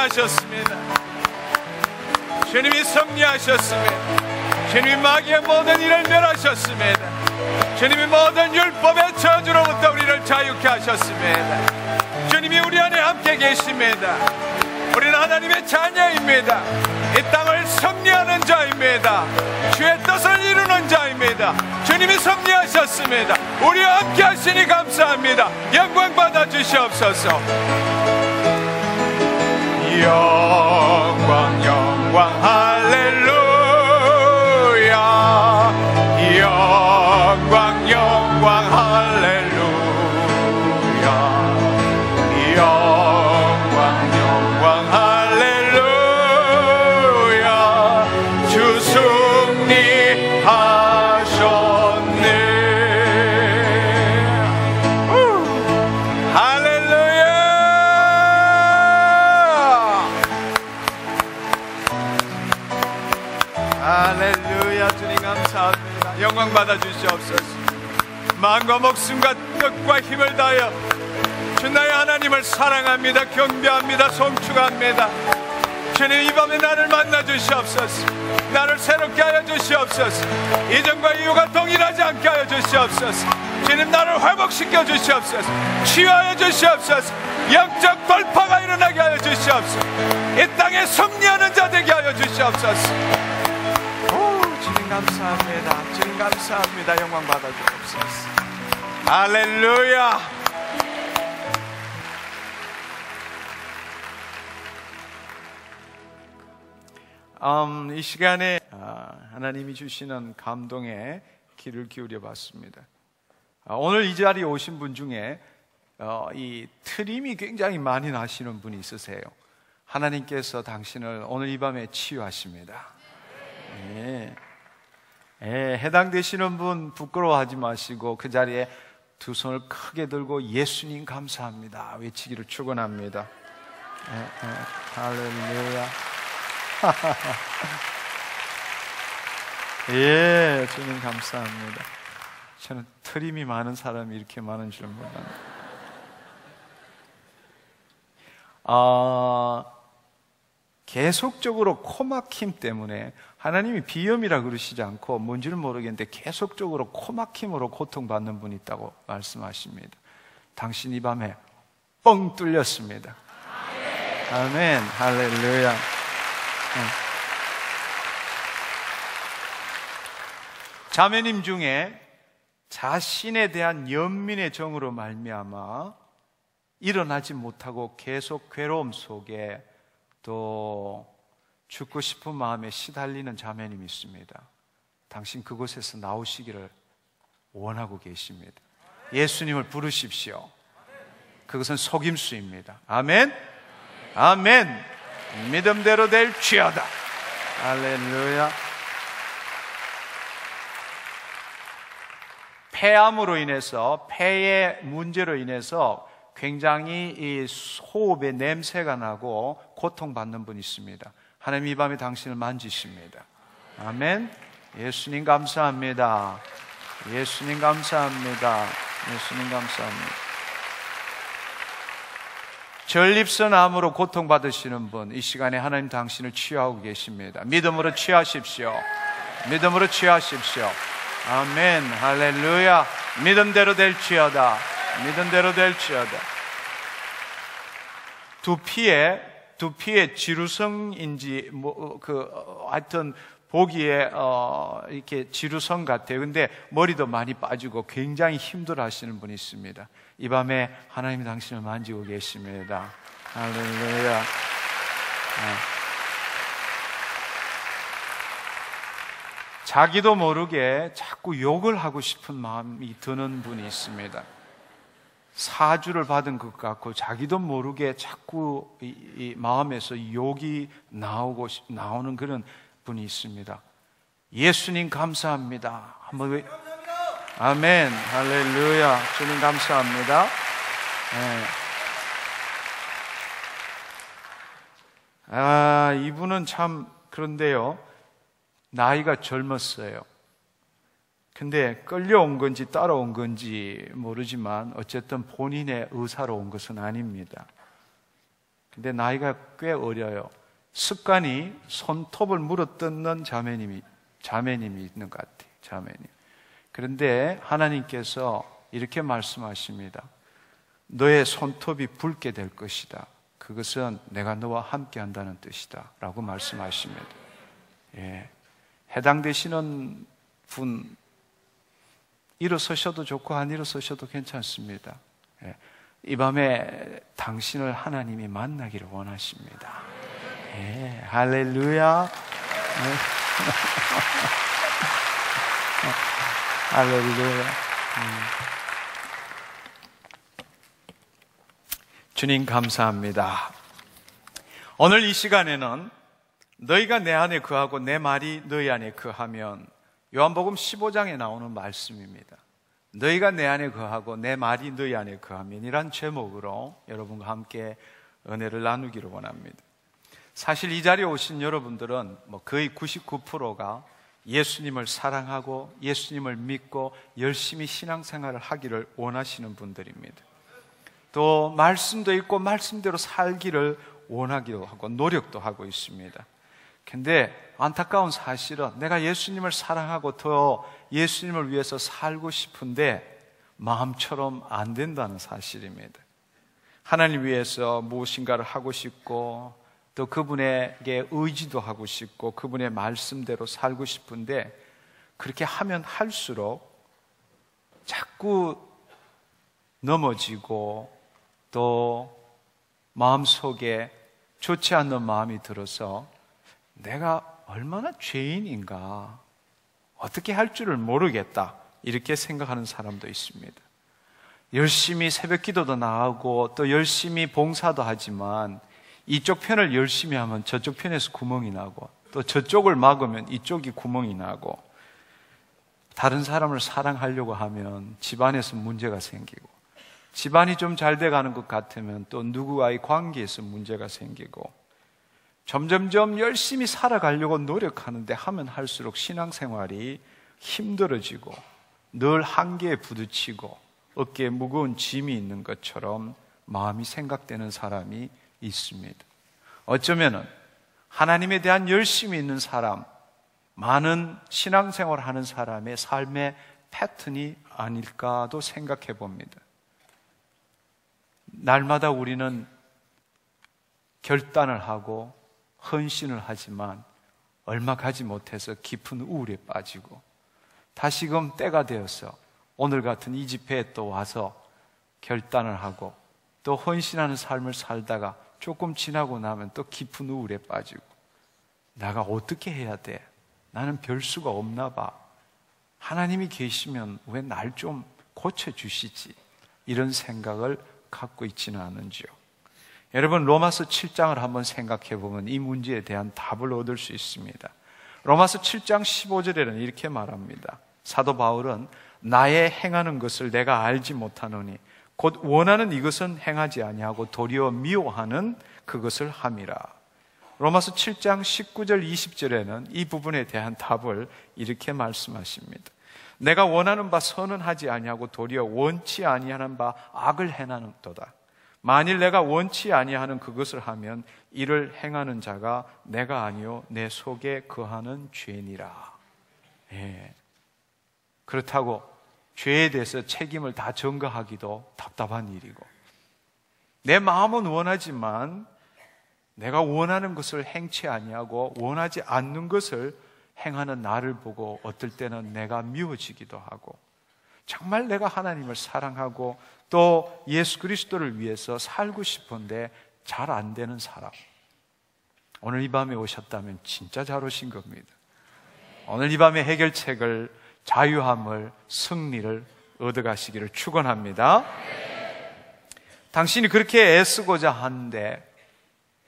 승리하셨습니다. 주님이 승리하셨습니다. 주님이 마귀의 모든 일을 멸하셨습니다. 주님이 모든 율법의 저주로부터 우리를 자유케 하셨습니다. 주님이 우리 안에 함께 계십니다. 우리는 하나님의 자녀입니다. 이 땅을 승리하는 자입니다. 주의 뜻을 이루는 자입니다. 주님이 승리하셨습니다. 우리와 함께 하시니 감사합니다. 영광 받아 주시옵소서. 영광 영광 할렐루야. 영광 영광 할렐루야. 영광 영광 할렐루야. 주 승리하셨네. 할렐루야. 할렐루야. 주님 감사합니다. 영광 받아 주시옵소서. 마음과 목숨과 뜻과 힘을 다하여 주 나의 하나님을 사랑합니다. 경배합니다. 송축합니다. 주님, 이 밤에 나를 만나 주시옵소서. 나를 새롭게 하여 주시옵소서. 이전과 이후가 동일하지 않게 하여 주시옵소서. 주님, 나를 회복시켜 주시옵소서. 치유하여 주시옵소서. 영적 돌파가 일어나게 하여 주시옵소서. 이 땅에 승리하는 자 되게 하여 주시옵소서. 주님 감사합니다. 주님 감사합니다. 영광 받아 주옵소서. 할렐루야. 이 시간에 하나님이 주시는 감동에 귀를 기울여 봤습니다. 오늘 이 자리에 오신 분 중에 이 트림이 굉장히 많이 나시는 분이 있으세요. 하나님께서 당신을 오늘 이 밤에 치유하십니다. 해당되시는 분 부끄러워하지 마시고 그 자리에 두 손을 크게 들고 예수님 감사합니다 외치기를 축원합니다. 할렐루야. 예, 주님 감사합니다. 저는 트림이 많은 사람이 이렇게 많은 줄 몰랐네요. 계속적으로 코막힘 때문에 하나님이 비염이라 그러시지 않고 뭔지는 모르겠는데 계속적으로 코막힘으로 고통받는 분이 있다고 말씀하십니다. 당신 이 밤에 뻥 뚫렸습니다. 아멘. 할렐루야. 자매님 중에 자신에 대한 연민의 정으로 말미암아 일어나지 못하고 계속 괴로움 속에 또 죽고 싶은 마음에 시달리는 자매님이 있습니다. 당신 그곳에서 나오시기를 원하고 계십니다. 예수님을 부르십시오. 그것은 속임수입니다. 아멘. 아멘. 믿음대로 될지어다. 할렐루야. 폐암으로 인해서, 폐의 문제로 인해서 굉장히 이 호흡에 냄새가 나고 고통받는 분이 있습니다. 하나님 이 밤에 당신을 만지십니다. 아멘. 예수님 감사합니다. 예수님 감사합니다. 예수님 감사합니다. 전립선 암으로 고통받으시는 분, 이 시간에 하나님 당신을 치유하고 계십니다. 믿음으로 취하십시오. 믿음으로 취하십시오. 아멘. 할렐루야. 믿음대로 될지어다. 믿음대로 될지어다. 두피에 지루성인지 하여튼 보기에 이렇게 지루성 같아요. 근데 머리도 많이 빠지고 굉장히 힘들어하시는 분이 있습니다. 이 밤에 하나님이 당신을 만지고 계십니다. 할렐루야. 자기도 모르게 자꾸 욕을 하고 싶은 마음이 드는 분이 있습니다. 사주를 받은 것 같고 자기도 모르게 자꾸 이 마음에서 욕이 나오는 그런 분이 있습니다. 예수님 감사합니다. 한번 아멘. 할렐루야. 주님 감사합니다. 이분은 참 그런데요, 나이가 젊었어요. 근데 끌려온 건지 따라온 건지 모르지만 어쨌든 본인의 의사로 온 것은 아닙니다. 근데 나이가 꽤 어려요. 습관이 손톱을 물어뜯는 자매님이 있는 것 같아요. 자매님. 그런데 하나님께서 이렇게 말씀하십니다. 너의 손톱이 붉게 될 것이다. 그것은 내가 너와 함께 한다는 뜻이다 라고 말씀하십니다. 예. 해당되시는 분 일어서셔도 좋고 안 일어서셔도 괜찮습니다. 예. 이 밤에 당신을 하나님이 만나기를 원하십니다. 예. 할렐루야. 예. 할렐루야. 주님 감사합니다. 오늘 이 시간에는 너희가 내 안에 거하고 내 말이 너희 안에 거하면, 요한복음 15장에 나오는 말씀입니다. 너희가 내 안에 거하고 내 말이 너희 안에 거하면 이란 제목으로 여러분과 함께 은혜를 나누기를 원합니다. 사실 이 자리에 오신 여러분들은 거의 99%가 예수님을 사랑하고 예수님을 믿고 열심히 신앙생활을 하기를 원하시는 분들입니다. 또 말씀도 있고 말씀대로 살기를 원하기도 하고 노력도 하고 있습니다. 근데 안타까운 사실은 내가 예수님을 사랑하고 더 예수님을 위해서 살고 싶은데 마음처럼 안 된다는 사실입니다. 하나님 위해서 무엇인가를 하고 싶고 또 그분에게 의지도 하고 싶고 그분의 말씀대로 살고 싶은데 그렇게 하면 할수록 자꾸 넘어지고 또 마음속에 좋지 않는 마음이 들어서 내가 얼마나 죄인인가, 어떻게 할 줄을 모르겠다 이렇게 생각하는 사람도 있습니다. 열심히 새벽 기도도 나가고 또 열심히 봉사도 하지만 이쪽 편을 열심히 하면 저쪽 편에서 구멍이 나고 또 저쪽을 막으면 이쪽이 구멍이 나고 다른 사람을 사랑하려고 하면 집안에서 문제가 생기고 집안이 좀 잘 돼가는 것 같으면 또 누구와의 관계에서 문제가 생기고 점점점 열심히 살아가려고 노력하는데 하면 할수록 신앙생활이 힘들어지고 늘 한계에 부딪히고 어깨에 무거운 짐이 있는 것처럼 마음이 생각되는 사람이 있습니다. 어쩌면은 하나님에 대한 열심이 있는 사람, 많은 신앙생활을 하는 사람의 삶의 패턴이 아닐까도 생각해 봅니다. 날마다 우리는 결단을 하고 헌신을 하지만 얼마 가지 못해서 깊은 우울에 빠지고 다시금 때가 되어서 오늘 같은 이 집회에 또 와서 결단을 하고 또 헌신하는 삶을 살다가 조금 지나고 나면 또 깊은 우울에 빠지고 내가 어떻게 해야 돼? 나는 별 수가 없나 봐. 하나님이 계시면 왜 날 좀 고쳐주시지? 이런 생각을 갖고 있지는 않은지요. 여러분 로마서 7장을 한번 생각해 보면 이 문제에 대한 답을 얻을 수 있습니다. 로마서 7장 15절에는 이렇게 말합니다. 사도 바울은 나의 행하는 것을 내가 알지 못하노니 곧 원하는 이것은 행하지 아니하고 도리어 미워하는 그것을 함이라. 로마서 7장 19절 20절에는 이 부분에 대한 답을 이렇게 말씀하십니다. 내가 원하는 바 선은 하지 아니하고 도리어 원치 아니하는 바 악을 행하는도다. 만일 내가 원치 아니하는 그것을 하면 이를 행하는 자가 내가 아니요 내 속에 거하는 죄니라. 예. 그렇다고 죄에 대해서 책임을 다 전가하기도 답답한 일이고 내 마음은 원하지만 내가 원하는 것을 행치 아니하고 원하지 않는 것을 행하는 나를 보고 어떨 때는 내가 미워지기도 하고 정말 내가 하나님을 사랑하고 또 예수 그리스도를 위해서 살고 싶은데 잘 안 되는 사람, 오늘 이 밤에 오셨다면 진짜 잘 오신 겁니다. 오늘 이 밤에 해결책을, 자유함을, 승리를 얻어가시기를 축원합니다. 당신이 그렇게 애쓰고자 하는데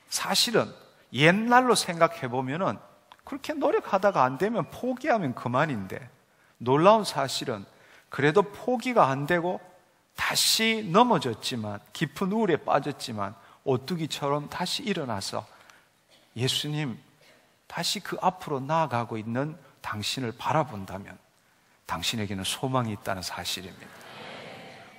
사실은 옛날로 생각해 보면은 그렇게 노력하다가 안 되면 포기하면 그만인데 놀라운 사실은 그래도 포기가 안 되고 다시 넘어졌지만 깊은 우울에 빠졌지만 오뚜기처럼 다시 일어나서 예수님 다시 그 앞으로 나아가고 있는 당신을 바라본다면 당신에게는 소망이 있다는 사실입니다.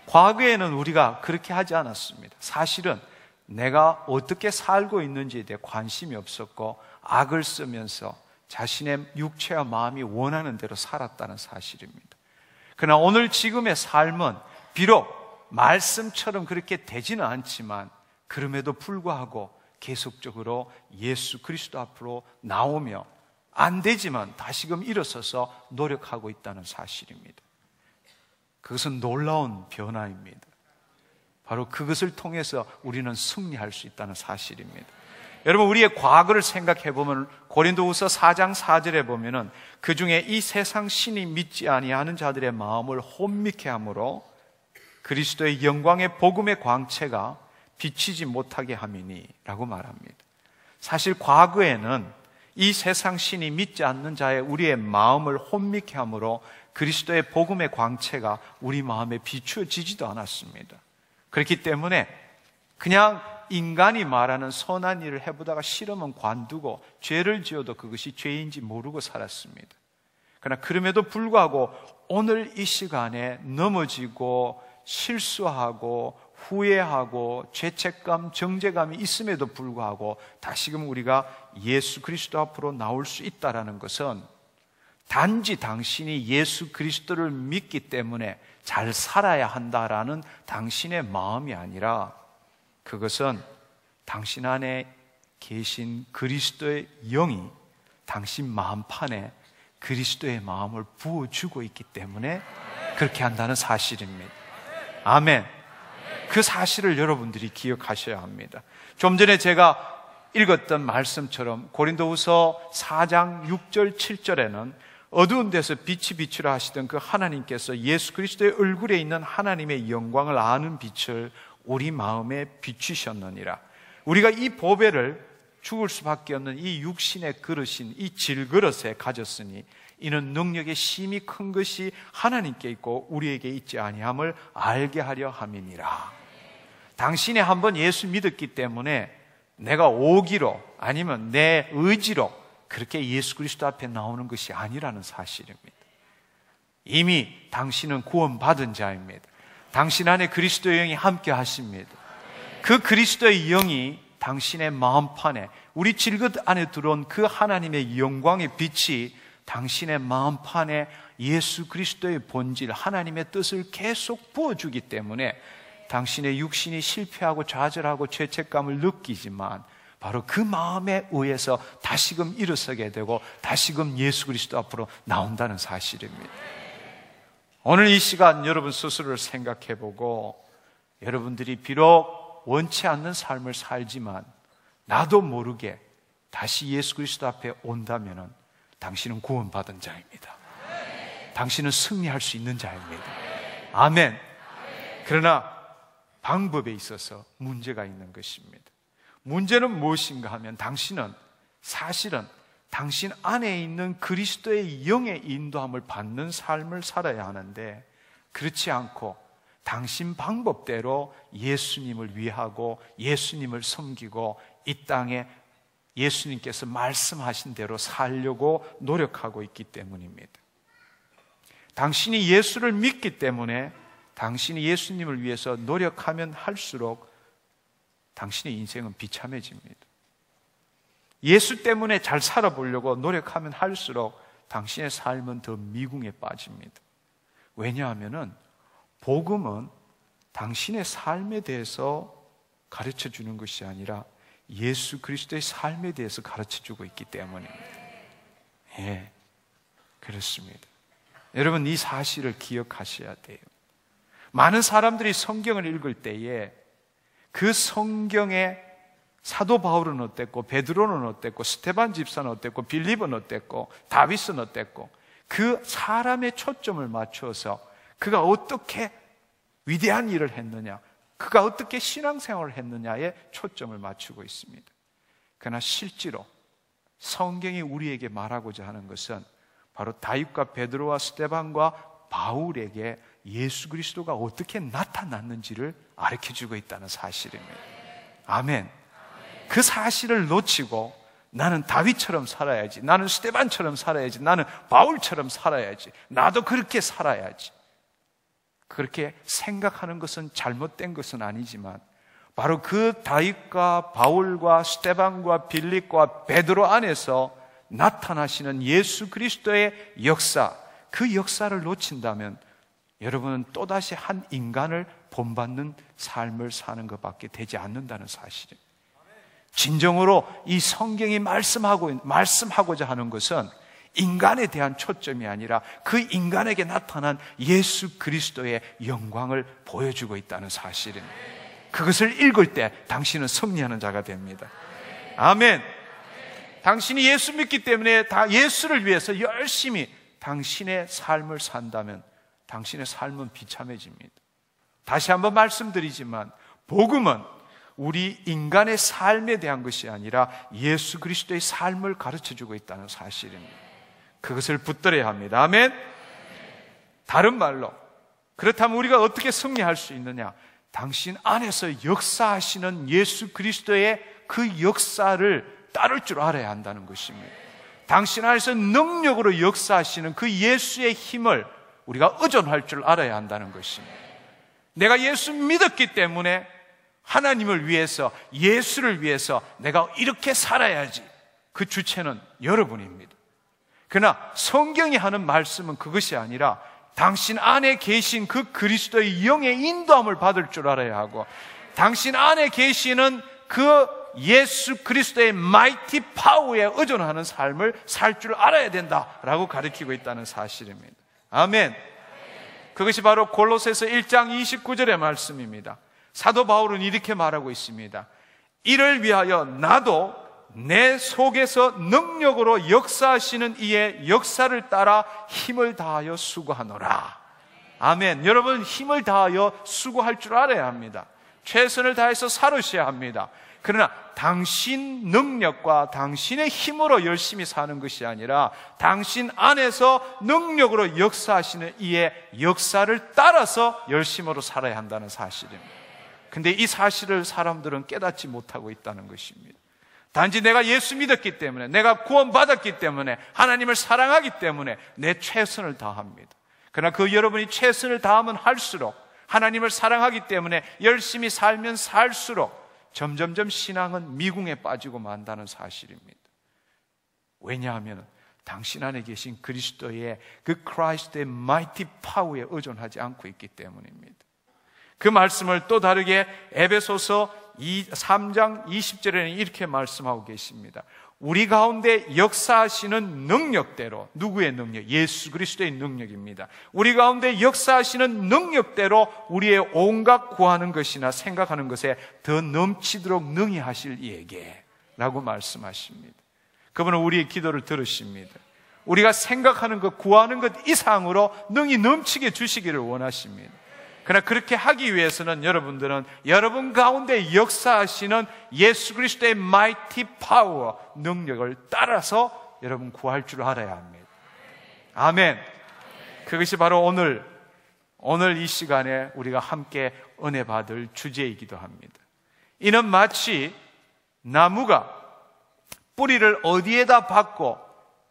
과거에는 우리가 그렇게 하지 않았습니다. 사실은 내가 어떻게 살고 있는지에 대해 관심이 없었고 악을 쓰면서 자신의 육체와 마음이 원하는 대로 살았다는 사실입니다. 그러나 오늘 지금의 삶은 비록 말씀처럼 그렇게 되지는 않지만 그럼에도 불구하고 계속적으로 예수 그리스도 앞으로 나오며 안 되지만 다시금 일어서서 노력하고 있다는 사실입니다. 그것은 놀라운 변화입니다. 바로 그것을 통해서 우리는 승리할 수 있다는 사실입니다. 여러분, 우리의 과거를 생각해 보면 고린도후서 4장 4절에 보면은 그 중에 이 세상 신이 믿지 아니하는 자들의 마음을 혼미케 함으로 그리스도의 영광의 복음의 광채가 비치지 못하게 함이니 라고 말합니다. 사실 과거에는 이 세상 신이 믿지 않는 자의 우리의 마음을 혼미케 함으로 그리스도의 복음의 광채가 우리 마음에 비추어지지도 않았습니다. 그렇기 때문에 그냥 인간이 말하는 선한 일을 해보다가 싫으면 관두고 죄를 지어도 그것이 죄인지 모르고 살았습니다. 그러나 그럼에도 불구하고 오늘 이 시간에 넘어지고 실수하고 후회하고 죄책감, 정죄감이 있음에도 불구하고 다시금 우리가 예수 그리스도 앞으로 나올 수 있다는 것은 단지 당신이 예수 그리스도를 믿기 때문에 잘 살아야 한다라는 당신의 마음이 아니라 그것은 당신 안에 계신 그리스도의 영이 당신 마음판에 그리스도의 마음을 부어주고 있기 때문에 그렇게 한다는 사실입니다. 아멘. 그 사실을 여러분들이 기억하셔야 합니다. 좀 전에 제가 읽었던 말씀처럼 고린도후서 4장 6절 7절에는 어두운 데서 빛이 비추라 하시던 그 하나님께서 예수 그리스도의 얼굴에 있는 하나님의 영광을 아는 빛을 우리 마음에 비추셨느니라. 우리가 이 보배를 죽을 수밖에 없는 이 육신의 그릇인 이 질그릇에 가졌으니 이는 능력의 심히 큰 것이 하나님께 있고 우리에게 있지 아니함을 알게 하려 함이니라. 당신이 한번 예수 믿었기 때문에 내가 오기로 아니면 내 의지로 그렇게 예수 그리스도 앞에 나오는 것이 아니라는 사실입니다. 이미 당신은 구원받은 자입니다. 당신 안에 그리스도의 영이 함께 하십니다. 그 그리스도의 영이 당신의 마음판에 우리 질것 안에 들어온 그 하나님의 영광의 빛이 당신의 마음판에 예수 그리스도의 본질 하나님의 뜻을 계속 부어주기 때문에 당신의 육신이 실패하고 좌절하고 죄책감을 느끼지만 바로 그 마음에 의해서 다시금 일어서게 되고 다시금 예수 그리스도 앞으로 나온다는 사실입니다. 오늘 이 시간 여러분 스스로를 생각해보고 여러분들이 비록 원치 않는 삶을 살지만 나도 모르게 다시 예수 그리스도 앞에 온다면 당신은 구원받은 자입니다. 당신은 승리할 수 있는 자입니다. 아멘. 그러나 방법에 있어서 문제가 있는 것입니다. 문제는 무엇인가 하면 당신은 사실은 당신 안에 있는 그리스도의 영의 인도함을 받는 삶을 살아야 하는데 그렇지 않고 당신 방법대로 예수님을 위하고 예수님을 섬기고 이 땅에 예수님께서 말씀하신 대로 살려고 노력하고 있기 때문입니다. 당신이 예수를 믿기 때문에 당신이 예수님을 위해서 노력하면 할수록 당신의 인생은 비참해집니다. 예수 때문에 잘 살아보려고 노력하면 할수록 당신의 삶은 더 미궁에 빠집니다. 왜냐하면 복음은 당신의 삶에 대해서 가르쳐 주는 것이 아니라 예수 그리스도의 삶에 대해서 가르쳐 주고 있기 때문입니다. 예, 그렇습니다. 여러분 이 사실을 기억하셔야 돼요. 많은 사람들이 성경을 읽을 때에 그 성경에 사도 바울은 어땠고 베드로는 어땠고 스데반 집사는 어땠고 빌립은 어땠고 다윗은 어땠고 그 사람의 초점을 맞춰서 그가 어떻게 위대한 일을 했느냐, 그가 어떻게 신앙생활을 했느냐에 초점을 맞추고 있습니다. 그러나 실제로 성경이 우리에게 말하고자 하는 것은 바로 다윗과 베드로와 스데반과 바울에게 예수 그리스도가 어떻게 나타났는지를 가르쳐주고 있다는 사실입니다. 아멘. 그 사실을 놓치고 나는 다윗처럼 살아야지, 나는 스데반처럼 살아야지, 나는 바울처럼 살아야지, 나도 그렇게 살아야지, 그렇게 생각하는 것은 잘못된 것은 아니지만 바로 그 다윗과 바울과 스데반과 빌립과 베드로 안에서 나타나시는 예수 그리스도의 역사, 그 역사를 놓친다면 여러분은 또다시 한 인간을 본받는 삶을 사는 것밖에 되지 않는다는 사실입니다. 진정으로 이 성경이 말씀하고자 하는 것은 인간에 대한 초점이 아니라 그 인간에게 나타난 예수 그리스도의 영광을 보여주고 있다는 사실입니다. 그것을 읽을 때 당신은 승리하는 자가 됩니다. 아멘. 당신이 예수 믿기 때문에 다 예수를 위해서 열심히 당신의 삶을 산다면 당신의 삶은 비참해집니다. 다시 한번 말씀드리지만 복음은 우리 인간의 삶에 대한 것이 아니라 예수 그리스도의 삶을 가르쳐주고 있다는 사실입니다. 그것을 붙들어야 합니다. 아멘. 다른 말로 그렇다면 우리가 어떻게 승리할 수 있느냐? 당신 안에서 역사하시는 예수 그리스도의 그 역사를 따를 줄 알아야 한다는 것입니다. 당신 안에서 능력으로 역사하시는 그 예수의 힘을 우리가 의존할 줄 알아야 한다는 것입니다. 내가 예수 믿었기 때문에 하나님을 위해서, 예수를 위해서 내가 이렇게 살아야지. 그 주체는 여러분입니다. 그러나 성경이 하는 말씀은 그것이 아니라 당신 안에 계신 그 그리스도의 영의 인도함을 받을 줄 알아야 하고, 당신 안에 계시는 그 예수 그리스도의 마이티 파워에 의존하는 삶을 살 줄 알아야 된다라고 가르치고 있다는 사실입니다. 아멘. 그것이 바로 골로새서 1장 29절의 말씀입니다. 사도 바울은 이렇게 말하고 있습니다. 이를 위하여 나도 내 속에서 능력으로 역사하시는 이의 역사를 따라 힘을 다하여 수고하노라. 아멘. 여러분, 힘을 다하여 수고할 줄 알아야 합니다. 최선을 다해서 살으셔야 합니다. 그러나 당신 능력과 당신의 힘으로 열심히 사는 것이 아니라 당신 안에서 능력으로 역사하시는 이의 역사를 따라서 열심으로 살아야 한다는 사실입니다. 근데 이 사실을 사람들은 깨닫지 못하고 있다는 것입니다. 단지 내가 예수 믿었기 때문에, 내가 구원받았기 때문에, 하나님을 사랑하기 때문에 내 최선을 다합니다. 그러나 그 여러분이 최선을 다하면 할수록, 하나님을 사랑하기 때문에 열심히 살면 살수록 점점점 신앙은 미궁에 빠지고 만다는 사실입니다. 왜냐하면 당신 안에 계신 그리스도의 그 크라이스트의 마이티 파워에 의존하지 않고 있기 때문입니다. 그 말씀을 또 다르게 에베소서 3장 20절에는 이렇게 말씀하고 계십니다. 우리 가운데 역사하시는 능력대로, 누구의 능력? 예수 그리스도의 능력입니다. 우리 가운데 역사하시는 능력대로 우리의 온갖 구하는 것이나 생각하는 것에 더 넘치도록 능히 하실 이에게 라고 말씀하십니다. 그분은 우리의 기도를 들으십니다. 우리가 생각하는 것, 구하는 것 이상으로 능히 넘치게 주시기를 원하십니다. 그러나 그렇게 하기 위해서는 여러분들은 여러분 가운데 역사하시는 예수 그리스도의 마이티 파워, 능력을 따라서 여러분 구할 줄 알아야 합니다. 아멘. 그것이 바로 오늘 이 시간에 우리가 함께 은혜 받을 주제이기도 합니다. 이는 마치 나무가 뿌리를 어디에다 박고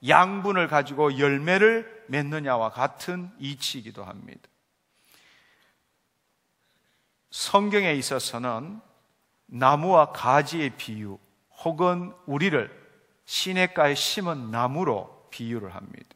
양분을 가지고 열매를 맺느냐와 같은 이치이기도 합니다. 성경에 있어서는 나무와 가지의 비유 혹은 우리를 시냇가에 심은 나무로 비유를 합니다.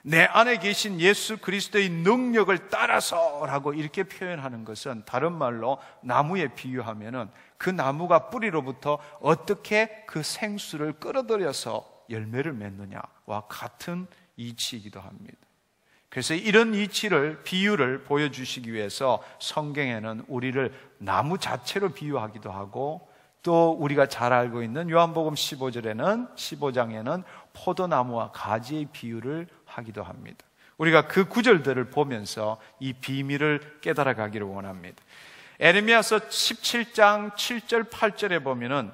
내 안에 계신 예수 그리스도의 능력을 따라서라고 이렇게 표현하는 것은 다른 말로 나무에 비유하면은 그 나무가 뿌리로부터 어떻게 그 생수를 끌어들여서 열매를 맺느냐와 같은 이치이기도 합니다. 그래서 이런 이치를, 비유를 보여주시기 위해서 성경에는 우리를 나무 자체로 비유하기도 하고, 또 우리가 잘 알고 있는 요한복음 15장에는 포도나무와 가지의 비유를 하기도 합니다. 우리가 그 구절들을 보면서 이 비밀을 깨달아 가기를 원합니다. 에레미야서 17장 7절 8절에 보면은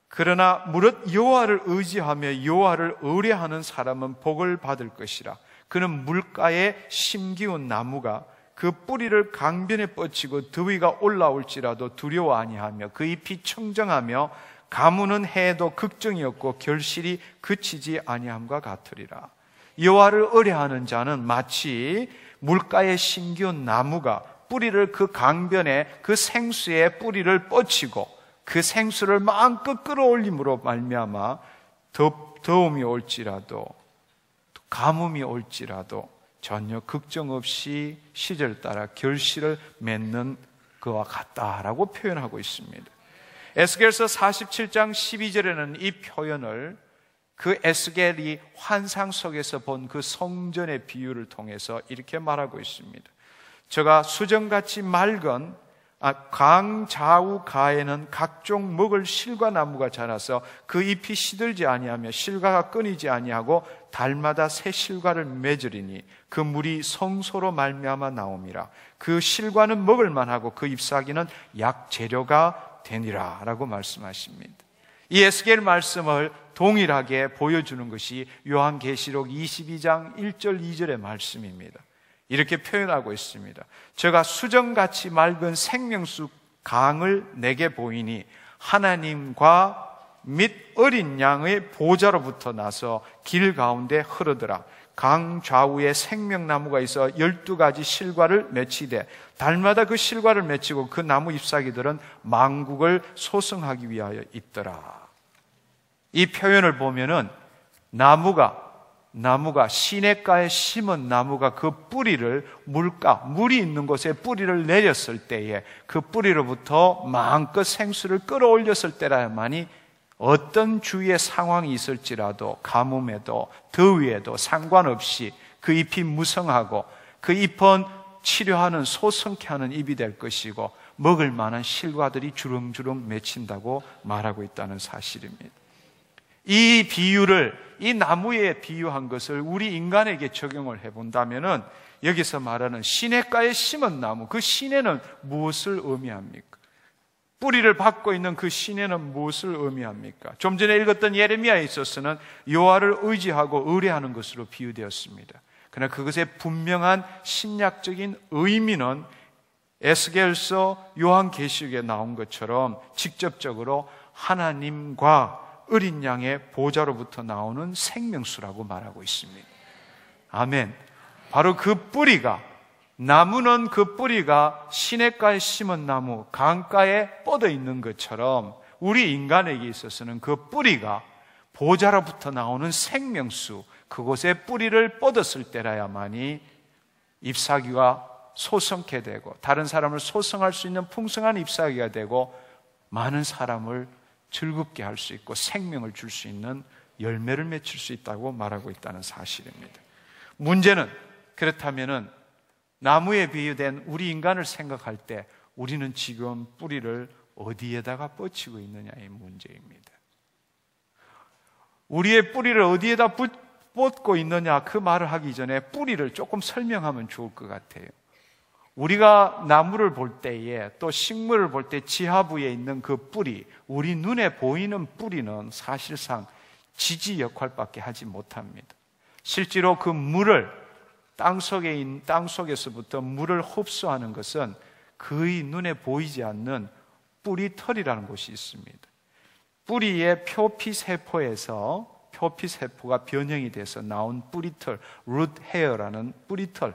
그러나 무릇 여호와를 의지하며 여호와를 의뢰하는 사람은 복을 받을 것이라. 그는 물가에 심기운 나무가 그 뿌리를 강변에 뻗치고 더위가 올라올지라도 두려워 아니하며 그 잎이 청정하며 가무는 해도 걱정이 없고 결실이 그치지 아니함과 같으리라. 여호와를 의뢰하는 자는 마치 물가에 심기운 나무가 뿌리를 그 강변에 그 생수에 뿌리를 뻗치고 그 생수를 마음껏 끌어올림으로 말미암아 더움이 올지라도 가뭄이 올지라도 전혀 걱정 없이 시절 따라 결실을 맺는 그와 같다라고 표현하고 있습니다. 에스겔서 47장 12절에는 이 표현을 그 에스겔이 환상 속에서 본 그 성전의 비유를 통해서 이렇게 말하고 있습니다. 저가 수정같이 맑은 강 좌우 가에는 각종 먹을 실과 나무가 자라서 그 잎이 시들지 아니하며 실과가 끊이지 아니하고 달마다 새 실과를 맺으리니 그 물이 성소로 말미암아 나옴이라. 그 실과는 먹을 만하고 그 잎사귀는 약 재료가 되니라 라고 말씀하십니다. 이 에스겔 말씀을 동일하게 보여주는 것이 요한계시록 22장 1절 2절의 말씀입니다. 이렇게 표현하고 있습니다. 제가 수정같이 맑은 생명수 강을 내게 보이니 하나님과 및 어린 양의 보좌로부터 나서 길 가운데 흐르더라. 강 좌우에 생명나무가 있어 12가지 실과를 맺히되 달마다 그 실과를 맺히고 그 나무 잎사귀들은 만국을 소성하기 위하여 있더라. 이 표현을 보면은 나무가 시냇가에 심은 나무가 그 뿌리를 물이 있는 곳에 뿌리를 내렸을 때에 그 뿌리로부터 마음껏 생수를 끌어올렸을 때라야만이 어떤 주위의 상황이 있을지라도 가뭄에도 더위에도 상관없이 그 잎이 무성하고 그 잎은 치료하는 소성케 하는 잎이 될 것이고 먹을 만한 실과들이 주렁주렁 맺힌다고 말하고 있다는 사실입니다. 이 비유를, 이 나무에 비유한 것을 우리 인간에게 적용을 해본다면은 여기서 말하는 시냇가에 심은 나무, 그 시내는 무엇을 의미합니까? 뿌리를 받고 있는 그 시내는 무엇을 의미합니까? 좀 전에 읽었던 예레미야에 있어서는 여호와를 의지하고 의뢰하는 것으로 비유되었습니다. 그러나 그것의 분명한 신약적인 의미는 에스겔서 요한계시록에 나온 것처럼 직접적으로 하나님과 어린 양의 보좌로부터 나오는 생명수라고 말하고 있습니다. 아멘. 바로 그 뿌리가, 나무는 그 뿌리가 시냇가에 심은 나무, 강가에 뻗어 있는 것처럼 우리 인간에게 있어서는 그 뿌리가 보좌로부터 나오는 생명수, 그곳에 뿌리를 뻗었을 때라야만이 잎사귀가 소성케 되고 다른 사람을 소성할 수 있는 풍성한 잎사귀가 되고 많은 사람을 즐겁게 할 수 있고 생명을 줄 수 있는 열매를 맺힐 수 있다고 말하고 있다는 사실입니다. 문제는 그렇다면은 나무에 비유된 우리 인간을 생각할 때 우리는 지금 뿌리를 어디에다가 뻗치고 있느냐의 문제입니다. 우리의 뿌리를 어디에다 뻗고 있느냐 그 말을 하기 전에 뿌리를 조금 설명하면 좋을 것 같아요. 우리가 나무를 볼 때에 또 식물을 볼 때 지하부에 있는 그 뿌리, 우리 눈에 보이는 뿌리는 사실상 지지 역할밖에 하지 못합니다. 실제로 그 물을 땅속에서부터 물을 흡수하는 것은 거의 눈에 보이지 않는 뿌리털이라는 곳이 있습니다. 뿌리의 표피세포에서 표피세포가 변형이 돼서 나온 뿌리털, root hair라는 뿌리털,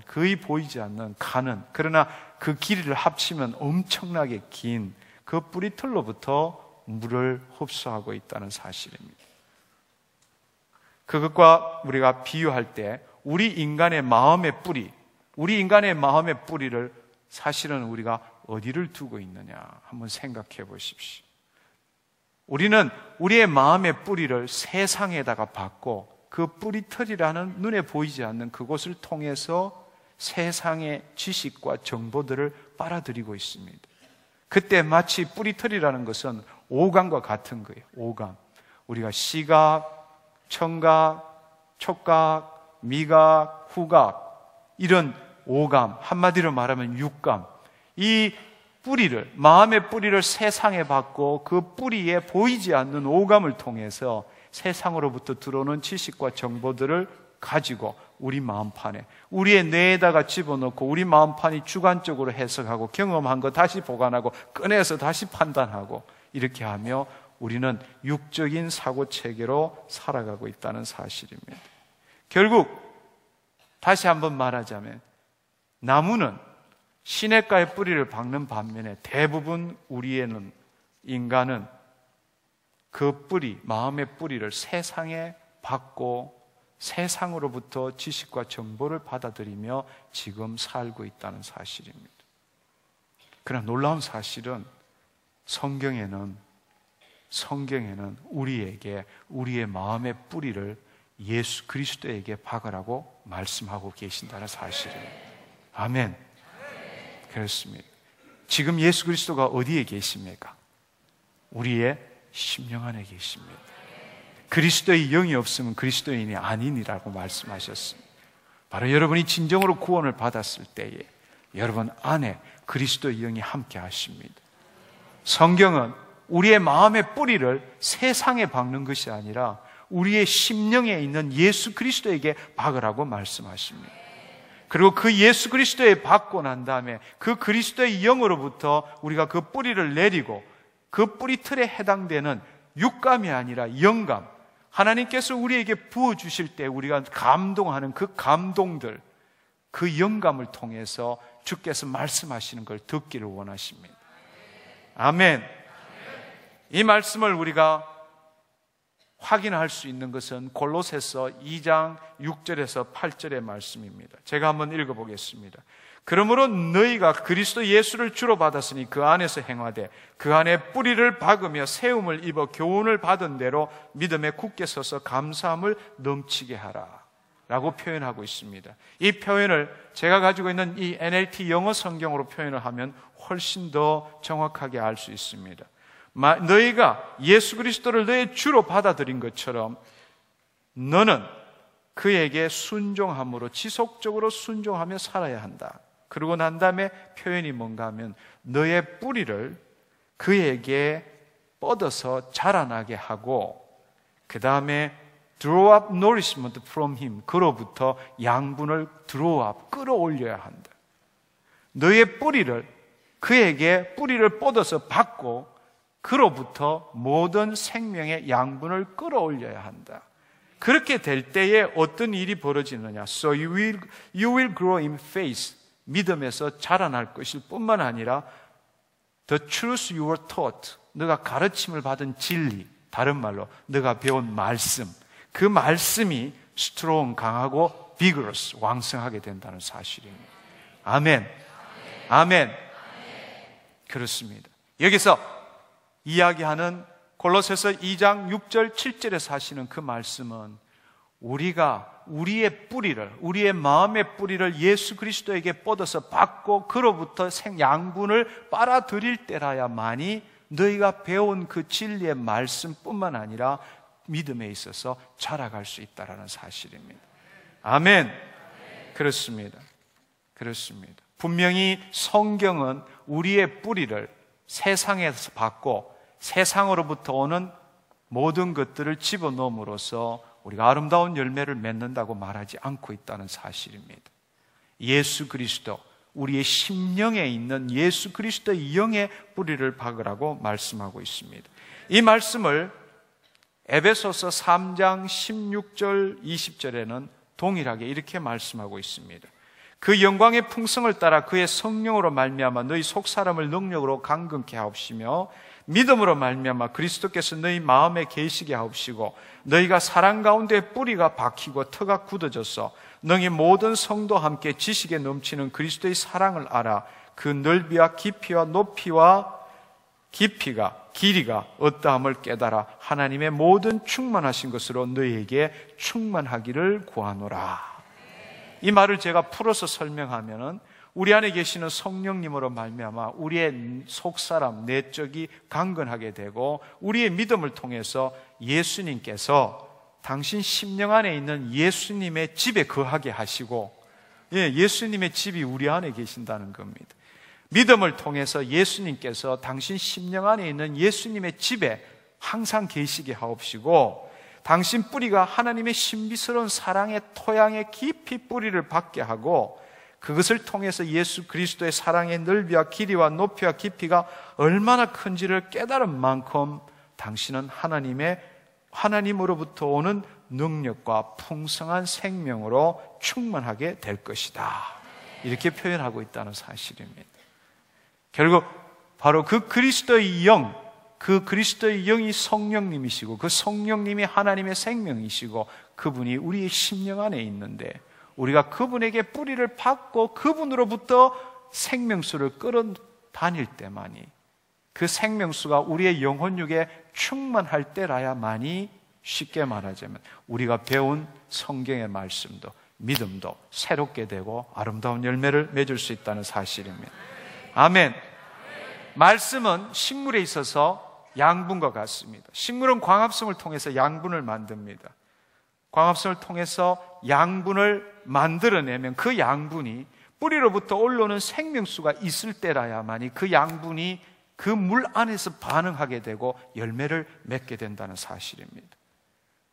거의 보이지 않는 가는, 그러나 그 길이를 합치면 엄청나게 긴 그 뿌리털로부터 물을 흡수하고 있다는 사실입니다. 그것과 우리가 비유할 때 우리 인간의 마음의 뿌리를 사실은 우리가 어디를 두고 있느냐 한번 생각해 보십시오. 우리는 우리의 마음의 뿌리를 세상에다가 받고 그 뿌리털이라는 눈에 보이지 않는 그곳을 통해서 세상의 지식과 정보들을 빨아들이고 있습니다. 그때 마치 뿌리털이라는 것은 오감과 같은 거예요. 오감. 우리가 시각, 청각, 촉각, 미각, 후각, 이런 오감, 한마디로 말하면 육감, 이 뿌리를, 마음의 뿌리를 세상에 받고 그 뿌리에 보이지 않는 오감을 통해서 세상으로부터 들어오는 지식과 정보들을 가지고 우리 마음판에, 우리의 뇌에다가 집어넣고 우리 마음판이 주관적으로 해석하고 경험한 거 다시 보관하고 꺼내서 다시 판단하고 이렇게 하며 우리는 육적인 사고체계로 살아가고 있다는 사실입니다. 결국 다시 한번 말하자면 나무는 시냇가에 뿌리를 박는 반면에 대부분 우리에는 인간은 그 뿌리, 마음의 뿌리를 세상에 받고 세상으로부터 지식과 정보를 받아들이며 지금 살고 있다는 사실입니다. 그러나 놀라운 사실은 성경에는 우리에게 우리의 마음의 뿌리를 예수 그리스도에게 박으라고 말씀하고 계신다는 사실이에요. 아멘. 그렇습니다. 지금 예수 그리스도가 어디에 계십니까? 우리의 심령 안에 계십니다. 그리스도의 영이 없으면 그리스도인이 아니니라고 말씀하셨습니다. 바로 여러분이 진정으로 구원을 받았을 때에 여러분 안에 그리스도의 영이 함께 하십니다. 성경은 우리의 마음의 뿌리를 세상에 박는 것이 아니라 우리의 심령에 있는 예수 그리스도에게 박으라고 말씀하십니다. 그리고 그 예수 그리스도에 박고 난 다음에 그 그리스도의 영으로부터 우리가 그 뿌리를 내리고 그 뿌리 틀에 해당되는 육감이 아니라 영감, 하나님께서 우리에게 부어주실 때 우리가 감동하는 그 감동들, 그 영감을 통해서 주께서 말씀하시는 걸 듣기를 원하십니다. 아멘. 이 말씀을 우리가 확인할 수 있는 것은 골로새서 2장 6절에서 8절의 말씀입니다. 제가 한번 읽어보겠습니다. 그러므로 너희가 그리스도 예수를 주로 받았으니 그 안에서 행하되 그 안에 뿌리를 박으며 세움을 입어 교훈을 받은 대로 믿음에 굳게 서서 감사함을 넘치게 하라 라고 표현하고 있습니다. 이 표현을 제가 가지고 있는 이 NLT 영어 성경으로 표현을 하면 훨씬 더 정확하게 알 수 있습니다. 너희가 예수 그리스도를 너의 주로 받아들인 것처럼 너는 그에게 순종함으로 지속적으로 순종하며 살아야 한다. 그러고 난 다음에 표현이 뭔가 하면 너의 뿌리를 그에게 뻗어서 자라나게 하고 그 다음에 draw up nourishment from him, 그로부터 양분을 draw up, 끌어올려야 한다. 너의 뿌리를 그에게 뿌리를 뻗어서 받고 그로부터 모든 생명의 양분을 끌어올려야 한다. 그렇게 될 때에 어떤 일이 벌어지느냐? So you will grow in faith. 믿음에서 자라날 것일 뿐만 아니라 the truth you were taught. 너가 가르침을 받은 진리, 다른 말로 너가 배운 말씀, 그 말씀이 strong, 강하고 vigorous, 왕성하게 된다는 사실입니다. 아멘. 아멘. 그렇습니다. 여기서 이야기하는 골로새서 2장 6절 7절에서 하시는 그 말씀은 우리가 우리의 뿌리를, 우리의 마음의 뿌리를 예수 그리스도에게 뻗어서 받고 그로부터 양분을 빨아들일 때라야만이 너희가 배운 그 진리의 말씀뿐만 아니라 믿음에 있어서 자라갈 수 있다는 사실입니다. 아멘. 그렇습니다. 그렇습니다. 분명히 성경은 우리의 뿌리를 세상에서 받고 세상으로부터 오는 모든 것들을 집어넣음으로써 우리가 아름다운 열매를 맺는다고 말하지 않고 있다는 사실입니다. 예수 그리스도, 우리의 심령에 있는 예수 그리스도의 영의 뿌리를 박으라고 말씀하고 있습니다. 이 말씀을 에베소서 3장 16절 20절에는 동일하게 이렇게 말씀하고 있습니다. 그 영광의 풍성을 따라 그의 성령으로 말미암아 너희 속사람을 능력으로 강건케 하옵시며 믿음으로 말미암아 그리스도께서 너희 마음에 계시게 하옵시고 너희가 사랑 가운데 뿌리가 박히고 터가 굳어져서 너희 모든 성도와 함께 지식에 넘치는 그리스도의 사랑을 알아 그 넓이와 깊이와 높이와 깊이가 길이가 어떠함을 깨달아 하나님의 모든 충만하신 것으로 너희에게 충만하기를 구하노라. 이 말을 제가 풀어서 설명하면은 우리 안에 계시는 성령님으로 말미암아 우리의 속사람, 내적이 강건하게 되고 우리의 믿음을 통해서 예수님께서 당신 심령 안에 있는 예수님의 집에 거하게 하시고 예수님의 집이 우리 안에 계신다는 겁니다. 믿음을 통해서 예수님께서 당신 심령 안에 있는 예수님의 집에 항상 계시게 하옵시고 당신 뿌리가 하나님의 신비스러운 사랑의 토양에 깊이 뿌리를 박게 하고 그것을 통해서 예수 그리스도의 사랑의 넓이와 길이와 높이와 깊이가 얼마나 큰지를 깨달은 만큼 당신은 하나님으로부터 오는 능력과 풍성한 생명으로 충만하게 될 것이다. 이렇게 표현하고 있다는 사실입니다. 결국 바로 그 그리스도의 영, 그 그리스도의 영이 성령님이시고 그 성령님이 하나님의 생명이시고 그분이 우리의 심령 안에 있는데 우리가 그분에게 뿌리를 받고 그분으로부터 생명수를 끌어다닐 때만이 그 생명수가 우리의 영혼육에 충만할 때라야만이 쉽게 말하자면 우리가 배운 성경의 말씀도 믿음도 새롭게 되고 아름다운 열매를 맺을 수 있다는 사실입니다. 아멘. 말씀은 식물에 있어서 양분과 같습니다. 식물은 광합성을 통해서 양분을 만듭니다. 광합성을 통해서 양분을 만들어내면 그 양분이 뿌리로부터 올라오는 생명수가 있을 때라야만이 그 양분이 그 물 안에서 반응하게 되고 열매를 맺게 된다는 사실입니다.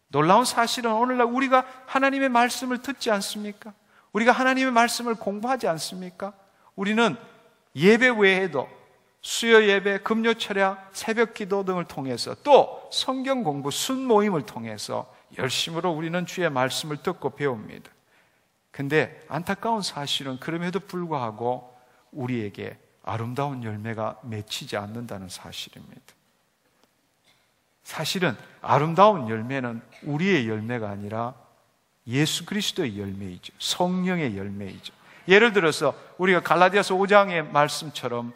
놀라운 사실은 오늘날 우리가 하나님의 말씀을 듣지 않습니까? 우리가 하나님의 말씀을 공부하지 않습니까? 우리는 예배 외에도 수요 예배, 금요 철야, 새벽 기도 등을 통해서 또 성경 공부 순모임을 통해서 열심으로 우리는 주의 말씀을 듣고 배웁니다. 근데 안타까운 사실은 그럼에도 불구하고 우리에게 아름다운 열매가 맺히지 않는다는 사실입니다. 사실은 아름다운 열매는 우리의 열매가 아니라 예수 그리스도의 열매이죠. 성령의 열매이죠. 예를 들어서 우리가 갈라디아서 5장의 말씀처럼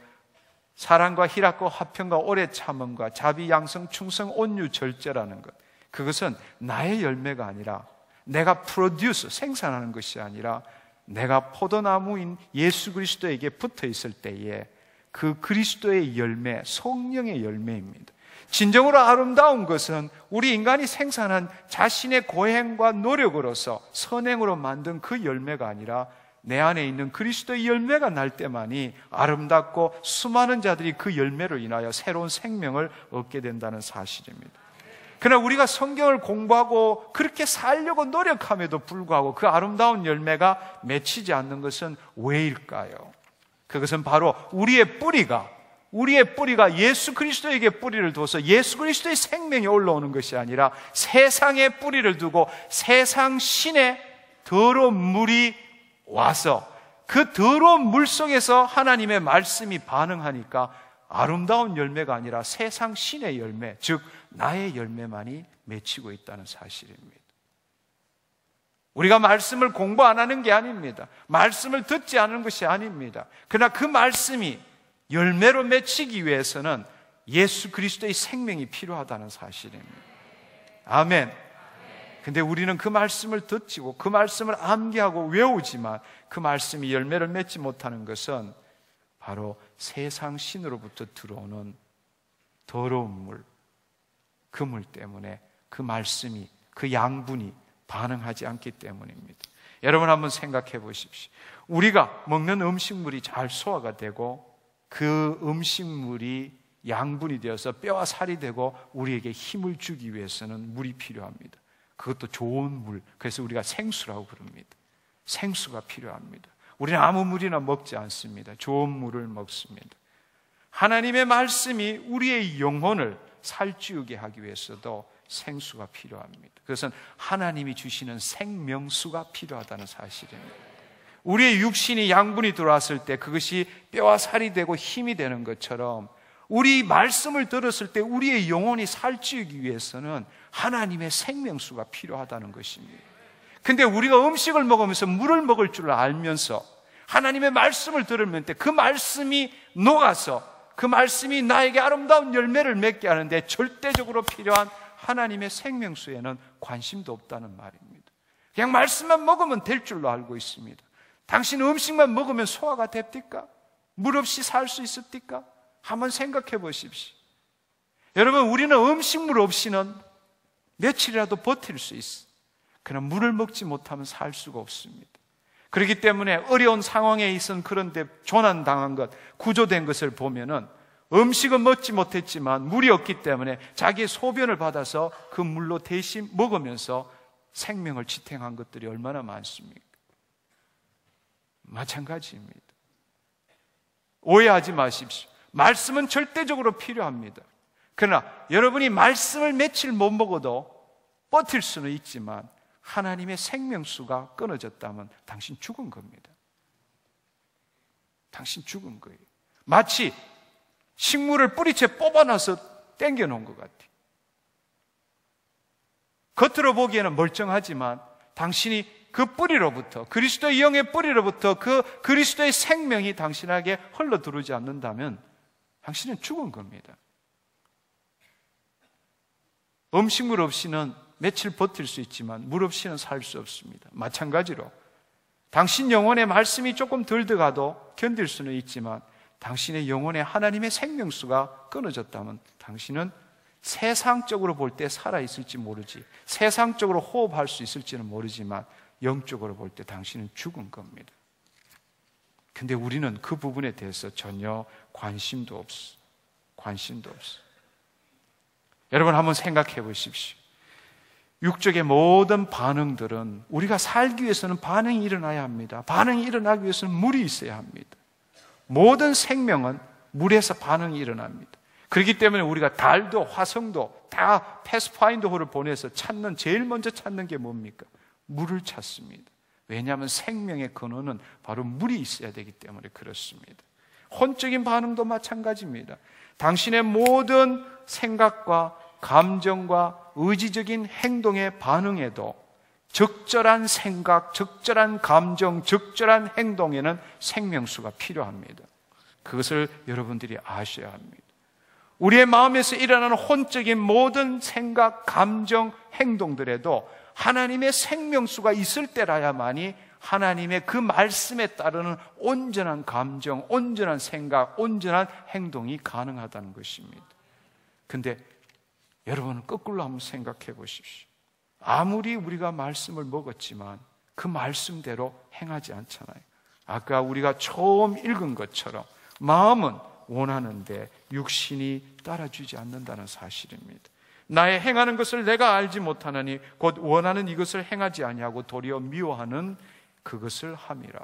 사랑과 희락과 화평과 오래 참음과 자비, 양성, 충성, 온유, 절제라는 것, 그것은 나의 열매가 아니라 내가 프로듀스, 생산하는 것이 아니라 내가 포도나무인 예수 그리스도에게 붙어 있을 때에 그 그리스도의 열매, 성령의 열매입니다. 진정으로 아름다운 것은 우리 인간이 생산한 자신의 고행과 노력으로서 선행으로 만든 그 열매가 아니라 내 안에 있는 그리스도의 열매가 날 때만이 아름답고 수많은 자들이 그 열매로 인하여 새로운 생명을 얻게 된다는 사실입니다. 그러나 우리가 성경을 공부하고 그렇게 살려고 노력함에도 불구하고 그 아름다운 열매가 맺히지 않는 것은 왜일까요? 그것은 바로 우리의 뿌리가 예수 그리스도에게 뿌리를 둬서 예수 그리스도의 생명이 올라오는 것이 아니라 세상에 뿌리를 두고 세상 신의 더러운 물이 와서 그 더러운 물 속에서 하나님의 말씀이 반응하니까 아름다운 열매가 아니라 세상 신의 열매, 즉 나의 열매만이 맺히고 있다는 사실입니다. 우리가 말씀을 공부 안 하는 게 아닙니다. 말씀을 듣지 않은 것이 아닙니다. 그러나 그 말씀이 열매로 맺히기 위해서는 예수 그리스도의 생명이 필요하다는 사실입니다. 아멘. 근데 우리는 그 말씀을 듣고 그 말씀을 암기하고 외우지만 그 말씀이 열매를 맺지 못하는 것은 바로 세상 신으로부터 들어오는 더러운 물, 그 물 때문에 그 말씀이, 그 양분이 반응하지 않기 때문입니다. 여러분 한번 생각해 보십시오. 우리가 먹는 음식물이 잘 소화가 되고 그 음식물이 양분이 되어서 뼈와 살이 되고 우리에게 힘을 주기 위해서는 물이 필요합니다. 그것도 좋은 물, 그래서 우리가 생수라고 부릅니다. 생수가 필요합니다. 우리는 아무 물이나 먹지 않습니다. 좋은 물을 먹습니다. 하나님의 말씀이 우리의 영혼을 살찌우게 하기 위해서도 생수가 필요합니다. 그것은 하나님이 주시는 생명수가 필요하다는 사실입니다. 우리의 육신이 양분이 들어왔을 때 그것이 뼈와 살이 되고 힘이 되는 것처럼 우리 말씀을 들었을 때 우리의 영혼이 살찌우기 위해서는 하나님의 생명수가 필요하다는 것입니다. 근데 우리가 음식을 먹으면서 물을 먹을 줄 알면서 하나님의 말씀을 들으면 그 말씀이 녹아서 그 말씀이 나에게 아름다운 열매를 맺게 하는데 절대적으로 필요한 하나님의 생명수에는 관심도 없다는 말입니다. 그냥 말씀만 먹으면 될 줄로 알고 있습니다. 당신 음식만 먹으면 소화가 됩니까? 물 없이 살 수 있습니까? 한번 생각해 보십시오. 여러분, 우리는 음식물 없이는 며칠이라도 버틸 수 있어. 그러나 물을 먹지 못하면 살 수가 없습니다. 그렇기 때문에 어려운 상황에 있은 그런데 조난당한 것, 구조된 것을 보면은 음식은 먹지 못했지만 물이 없기 때문에 자기의 소변을 받아서 그 물로 대신 먹으면서 생명을 지탱한 것들이 얼마나 많습니까? 마찬가지입니다. 오해하지 마십시오. 말씀은 절대적으로 필요합니다. 그러나 여러분이 말씀을 며칠 못 먹어도 버틸 수는 있지만 하나님의 생명수가 끊어졌다면 당신 죽은 겁니다. 당신 죽은 거예요. 마치 식물을 뿌리채 뽑아놔서 땡겨놓은 것 같아요. 겉으로 보기에는 멀쩡하지만 당신이 그 뿌리로부터, 그리스도의 영의 뿌리로부터 그 그리스도의 생명이 당신에게 흘러들어오지 않는다면 당신은 죽은 겁니다. 음식물 없이는 며칠 버틸 수 있지만 물 없이는 살 수 없습니다. 마찬가지로 당신 영혼의 말씀이 조금 덜 들어가도 견딜 수는 있지만 당신의 영혼에 하나님의 생명수가 끊어졌다면 당신은 세상적으로 볼 때 살아있을지 모르지, 세상적으로 호흡할 수 있을지는 모르지만 영적으로 볼 때 당신은 죽은 겁니다. 근데 우리는 그 부분에 대해서 전혀 관심도 없어. 여러분 한번 생각해 보십시오. 육적의 모든 반응들은 우리가 살기 위해서는 반응이 일어나야 합니다. 반응이 일어나기 위해서는 물이 있어야 합니다. 모든 생명은 물에서 반응이 일어납니다. 그렇기 때문에 우리가 달도 화성도 다 패스파인더호를 보내서 제일 먼저 찾는 게 뭡니까? 물을 찾습니다. 왜냐하면 생명의 근원은 바로 물이 있어야 되기 때문에 그렇습니다. 혼적인 반응도 마찬가지입니다. 당신의 모든 생각과 감정과 의지적인 행동의 반응에도 적절한 생각, 적절한 감정, 적절한 행동에는 생명수가 필요합니다. 그것을 여러분들이 아셔야 합니다. 우리의 마음에서 일어나는 혼적인 모든 생각, 감정, 행동들에도 하나님의 생명수가 있을 때라야만이 하나님의 그 말씀에 따르는 온전한 감정, 온전한 생각, 온전한 행동이 가능하다는 것입니다. 근데 여러분은 거꾸로 한번 생각해 보십시오. 아무리 우리가 말씀을 먹었지만 그 말씀대로 행하지 않잖아요. 아까 우리가 처음 읽은 것처럼 마음은 원하는데 육신이 따라주지 않는다는 사실입니다. 나의 행하는 것을 내가 알지 못하느니 곧 원하는 이것을 행하지 아니하고 도리어 미워하는 그것을 함이라.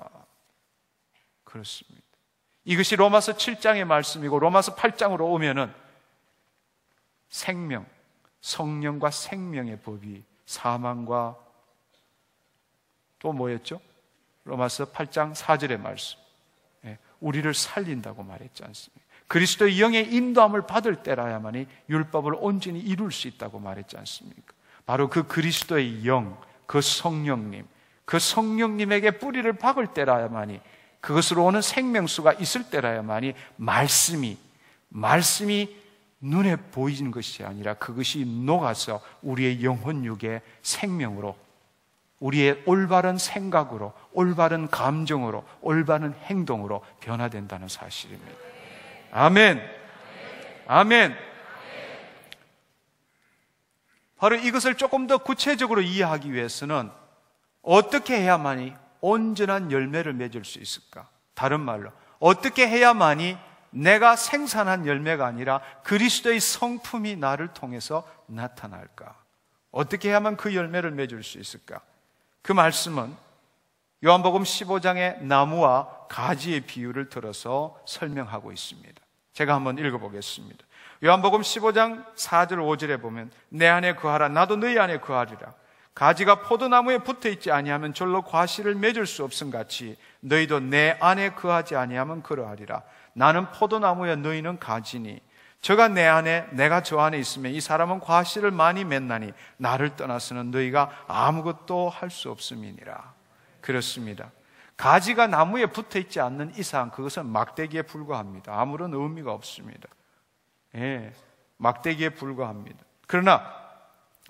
그렇습니다. 이것이 로마서 7장의 말씀이고 로마서 8장으로 오면은 생명, 성령과 생명의 법이 사망과 또 뭐였죠? 로마서 8장 4절의 말씀. 우리를 살린다고 말했지 않습니까? 그리스도의 영의 인도함을 받을 때라야만이 율법을 온전히 이룰 수 있다고 말했지 않습니까? 바로 그 그리스도의 영, 그 성령님에게 뿌리를 박을 때라야만이, 그것으로 오는 생명수가 있을 때라야만이 말씀이 눈에 보이는 것이 아니라 그것이 녹아서 우리의 영혼육의 생명으로, 우리의 올바른 생각으로, 올바른 감정으로, 올바른 행동으로 변화된다는 사실입니다. 아멘. 아멘. 바로 이것을 조금 더 구체적으로 이해하기 위해서는 어떻게 해야만이 온전한 열매를 맺을 수 있을까? 다른 말로 어떻게 해야만이 내가 생산한 열매가 아니라 그리스도의 성품이 나를 통해서 나타날까? 어떻게 해야만 그 열매를 맺을 수 있을까? 그 말씀은 요한복음 15장의 나무와 가지의 비유를 들어서 설명하고 있습니다. 제가 한번 읽어보겠습니다. 요한복음 15장 4절 5절에 보면 내 안에 거하라 나도 너희 안에 거하리라. 가지가 포도나무에 붙어있지 아니하면 절로 과실을 맺을 수 없음같이 너희도 내 안에 거하지 아니하면 그러하리라. 나는 포도나무여 너희는 가지니 저가 내 안에 내가 저 안에 있으면 이 사람은 과실을 많이 맺나니 나를 떠나서는 너희가 아무것도 할 수 없음이니라. 그렇습니다. 가지가 나무에 붙어있지 않는 이상 그것은 막대기에 불과합니다. 아무런 의미가 없습니다. 막대기에 불과합니다. 그러나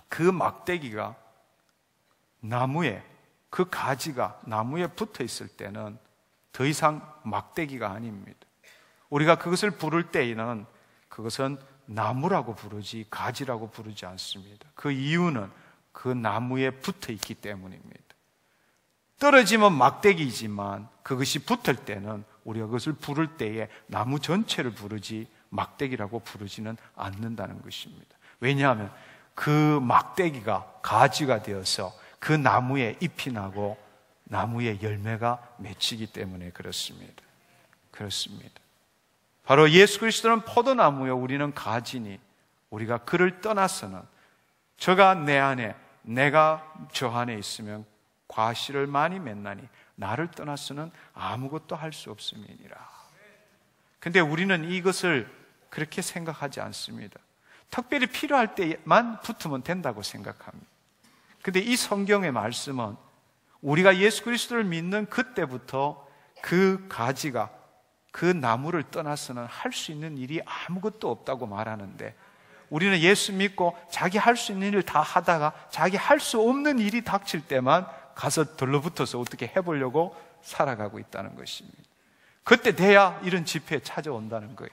그 막대기가 나무에, 그 가지가 나무에 붙어있을 때는 더 이상 막대기가 아닙니다. 우리가 그것을 부를 때에는 그것은 나무라고 부르지 가지라고 부르지 않습니다. 그 이유는 그 나무에 붙어있기 때문입니다. 떨어지면 막대기이지만 그것이 붙을 때는 우리가 그것을 부를 때에 나무 전체를 부르지 막대기라고 부르지는 않는다는 것입니다. 왜냐하면 그 막대기가 가지가 되어서 그 나무에 잎이 나고 나무에 열매가 맺히기 때문에 그렇습니다. 그렇습니다. 바로 예수 그리스도는 포도나무요 우리는 가지니 우리가 그를 떠나서는 저가 내 안에 내가 저 안에 있으면 과실을 많이 맺나니 나를 떠나서는 아무것도 할 수 없음이니라. 근데 우리는 이것을 그렇게 생각하지 않습니다. 특별히 필요할 때만 붙으면 된다고 생각합니다. 근데 이 성경의 말씀은 우리가 예수 그리스도를 믿는 그때부터 그 가지가 그 나무를 떠나서는 할 수 있는 일이 아무것도 없다고 말하는데, 우리는 예수 믿고 자기 할 수 있는 일을 다 하다가 자기 할 수 없는 일이 닥칠 때만 가서 들러붙어서 어떻게 해보려고 살아가고 있다는 것입니다. 그때 돼야 이런 집회에 찾아온다는 거예요.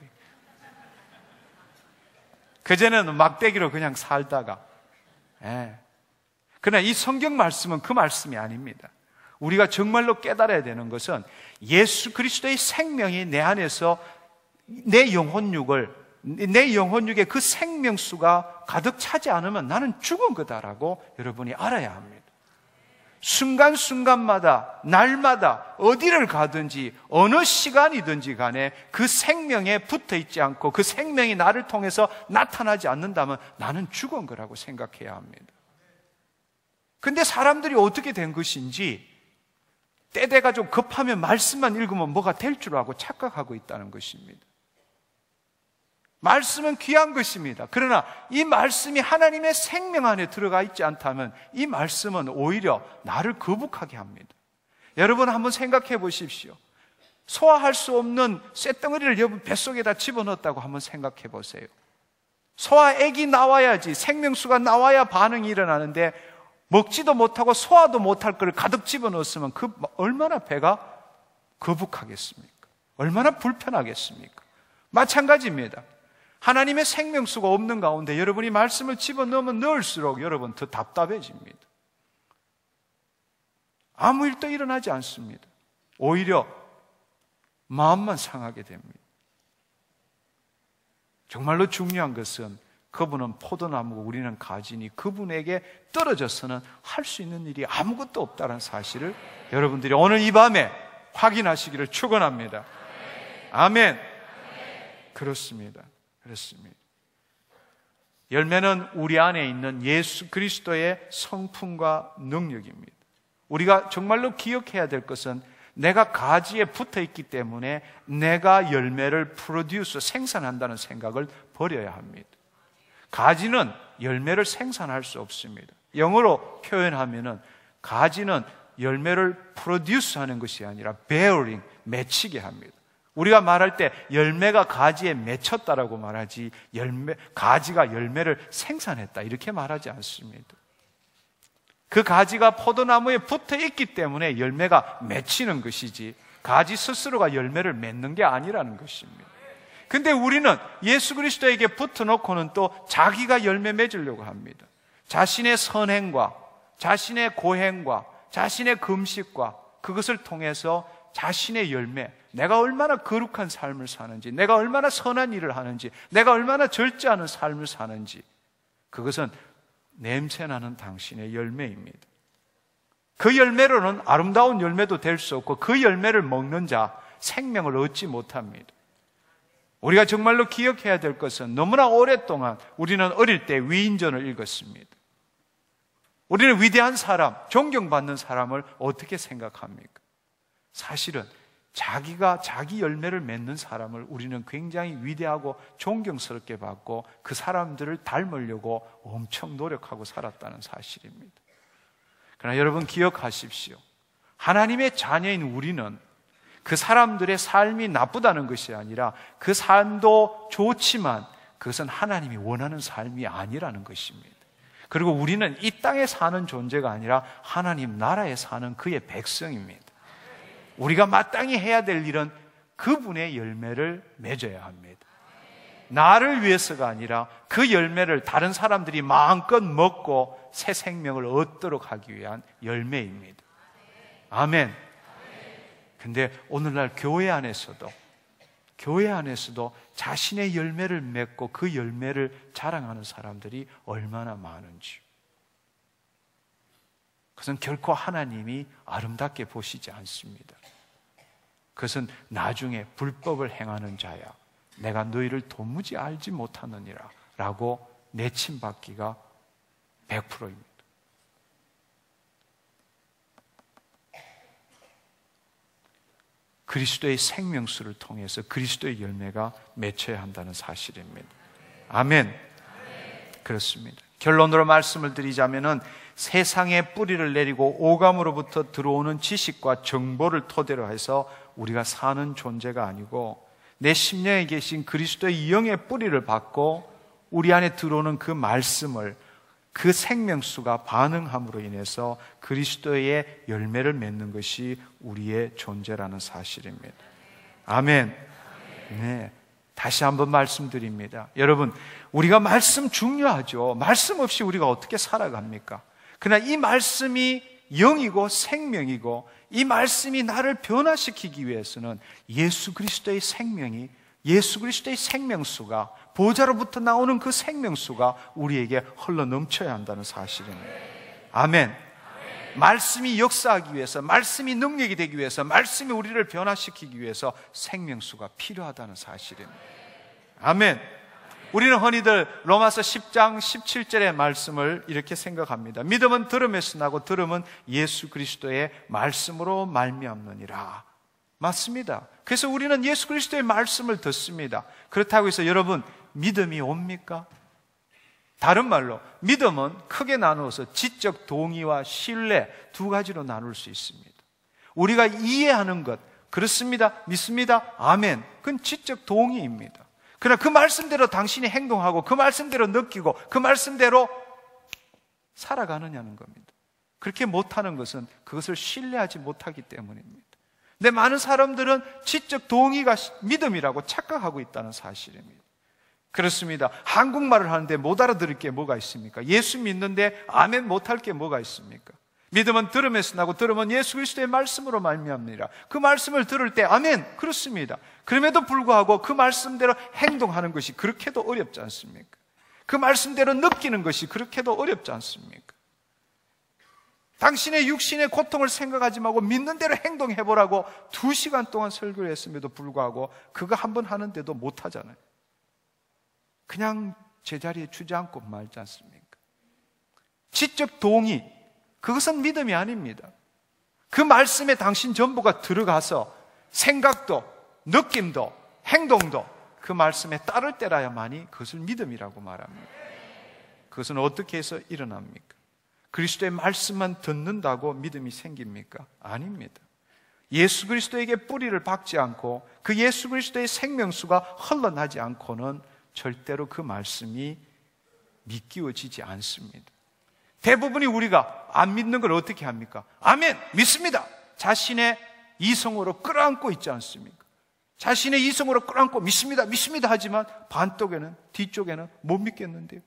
그전에는 막대기로 그냥 살다가, 그러나 이 성경 말씀은 그 말씀이 아닙니다. 우리가 정말로 깨달아야 되는 것은 예수 그리스도의 생명이 내 안에서 내 영혼육에 그 생명수가 가득 차지 않으면 나는 죽은 거다라고 여러분이 알아야 합니다. 순간순간마다, 날마다, 어디를 가든지, 어느 시간이든지 간에 그 생명에 붙어 있지 않고 그 생명이 나를 통해서 나타나지 않는다면 나는 죽은 거라고 생각해야 합니다. 근데 사람들이 어떻게 된 것인지 때대가 좀 급하면 말씀만 읽으면 뭐가 될 줄 알고 착각하고 있다는 것입니다. 말씀은 귀한 것입니다. 그러나 이 말씀이 하나님의 생명 안에 들어가 있지 않다면 이 말씀은 오히려 나를 거북하게 합니다. 여러분 한번 생각해 보십시오. 소화할 수 없는 쇳덩어리를 여러분 뱃속에다 집어넣었다고 한번 생각해 보세요. 소화액이 나와야지, 생명수가 나와야 반응이 일어나는데 먹지도 못하고 소화도 못할 걸 가득 집어넣었으면 그 얼마나 배가 거북하겠습니까? 얼마나 불편하겠습니까? 마찬가지입니다. 하나님의 생명수가 없는 가운데 여러분이 말씀을 집어넣으면 넣을수록 여러분 더 답답해집니다. 아무 일도 일어나지 않습니다. 오히려 마음만 상하게 됩니다. 정말로 중요한 것은 그분은 포도나무고 우리는 가지니 그분에게 떨어져서는 할 수 있는 일이 아무것도 없다는 사실을 여러분들이 오늘 이 밤에 확인하시기를 축원합니다. 아멘. 그렇습니다. 열매는 우리 안에 있는 예수 그리스도의 성품과 능력입니다. 우리가 정말로 기억해야 될 것은 내가 가지에 붙어 있기 때문에 내가 열매를 생산한다는 생각을 버려야 합니다. 가지는 열매를 생산할 수 없습니다. 영어로 표현하면은 가지는 열매를 프로듀스하는 것이 아니라 bearing, 맺히게 합니다. 우리가 말할 때 열매가 가지에 맺혔다라고 말하지 가지가 열매를 생산했다 이렇게 말하지 않습니다. 그 가지가 포도나무에 붙어 있기 때문에 열매가 맺히는 것이지 가지 스스로가 열매를 맺는 게 아니라는 것입니다. 근데 우리는 예수 그리스도에게 붙어놓고는 또 자기가 열매 맺으려고 합니다. 자신의 선행과 자신의 고행과 자신의 금식과 그것을 통해서 자신의 열매, 내가 얼마나 거룩한 삶을 사는지, 내가 얼마나 선한 일을 하는지, 내가 얼마나 절제하는 삶을 사는지, 그것은 냄새나는 당신의 열매입니다. 그 열매로는 아름다운 열매도 될 수 없고 그 열매를 먹는 자 생명을 얻지 못합니다. 우리가 정말로 기억해야 될 것은 너무나 오랫동안 우리는 어릴 때 위인전을 읽었습니다. 우리는 위대한 사람, 존경받는 사람을 어떻게 생각합니까? 사실은 자기가 자기 열매를 맺는 사람을 우리는 굉장히 위대하고 존경스럽게 받고 그 사람들을 닮으려고 엄청 노력하고 살았다는 사실입니다. 그러나 여러분 기억하십시오. 하나님의 자녀인 우리는 그 사람들의 삶이 나쁘다는 것이 아니라 그 삶도 좋지만 그것은 하나님이 원하는 삶이 아니라는 것입니다. 그리고 우리는 이 땅에 사는 존재가 아니라 하나님 나라에 사는 그의 백성입니다. 우리가 마땅히 해야 될 일은 그분의 열매를 맺어야 합니다. 나를 위해서가 아니라 그 열매를 다른 사람들이 마음껏 먹고 새 생명을 얻도록 하기 위한 열매입니다. 아멘. 근데 오늘날 교회 안에서도 자신의 열매를 맺고 그 열매를 자랑하는 사람들이 얼마나 많은지. 그것은 결코 하나님이 아름답게 보시지 않습니다. 그것은 나중에 불법을 행하는 자야, 내가 너희를 도무지 알지 못하느니라 라고 내침받기가 100%입니다. 그리스도의 생명수를 통해서 그리스도의 열매가 맺혀야 한다는 사실입니다. 아멘. 그렇습니다. 결론으로 말씀을 드리자면은 세상에 뿌리를 내리고 오감으로부터 들어오는 지식과 정보를 토대로 해서 우리가 사는 존재가 아니고 내 심령에 계신 그리스도의 영의 뿌리를 받고 우리 안에 들어오는 그 말씀을 그 생명수가 반응함으로 인해서 그리스도의 열매를 맺는 것이 우리의 존재라는 사실입니다. 아멘. 네. 다시 한번 말씀드립니다. 여러분, 우리가 말씀 중요하죠. 말씀 없이 우리가 어떻게 살아갑니까? 그러나 이 말씀이 영이고 생명이고 이 말씀이 나를 변화시키기 위해서는 예수 그리스도의 생명이, 예수 그리스도의 생명수가, 보좌로부터 나오는 그 생명수가 우리에게 흘러 넘쳐야 한다는 사실입니다. 아멘. 말씀이 역사하기 위해서, 말씀이 능력이 되기 위해서, 말씀이 우리를 변화시키기 위해서 생명수가 필요하다는 사실입니다. 아멘. 우리는 흔히들 로마서 10장 17절의 말씀을 이렇게 생각합니다. 믿음은 들음에서 나고 들음은 예수 그리스도의 말씀으로 말미암느니라. 맞습니다. 그래서 우리는 예수 그리스도의 말씀을 듣습니다. 그렇다고 해서 여러분, 믿음이 옵니까? 다른 말로 믿음은 크게 나누어서 지적 동의와 신뢰 두 가지로 나눌 수 있습니다. 우리가 이해하는 것, 그렇습니다, 믿습니다, 아멘, 그건 지적 동의입니다. 그러나 그 말씀대로 당신이 행동하고 그 말씀대로 느끼고 그 말씀대로 살아가느냐는 겁니다. 그렇게 못하는 것은 그것을 신뢰하지 못하기 때문입니다. 근데 많은 사람들은 지적 동의가 믿음이라고 착각하고 있다는 사실입니다. 그렇습니다. 한국말을 하는데 못 알아들을 게 뭐가 있습니까? 예수 믿는데 아멘 못할 게 뭐가 있습니까? 믿음은 들음에서 나고 들음은 예수 그리스도의 말씀으로 말미암느니라. 그 말씀을 들을 때 아멘, 그렇습니다. 그럼에도 불구하고 그 말씀대로 행동하는 것이 그렇게도 어렵지 않습니까? 그 말씀대로 느끼는 것이 그렇게도 어렵지 않습니까? 당신의 육신의 고통을 생각하지 말고 믿는 대로 행동해보라고 2시간 동안 설교를 했음에도 불구하고 그거 한 번 하는데도 못하잖아요. 그냥 제자리에 주저앉고 말지 않습니까? 지적 동의, 그것은 믿음이 아닙니다. 그 말씀에 당신 전부가 들어가서 생각도, 느낌도, 행동도 그 말씀에 따를 때라야만이 그것을 믿음이라고 말합니다. 그것은 어떻게 해서 일어납니까? 그리스도의 말씀만 듣는다고 믿음이 생깁니까? 아닙니다. 예수 그리스도에게 뿌리를 박지 않고 그 예수 그리스도의 생명수가 흘러나지 않고는 절대로 그 말씀이 믿기워지지 않습니다. 대부분이 우리가 안 믿는 걸 어떻게 합니까? 아멘, 믿습니다. 자신의 이성으로 끌어안고 있지 않습니까? 자신의 이성으로 끌어안고 믿습니다, 믿습니다 하지만 반쪽에는, 뒤쪽에는 못 믿겠는데요.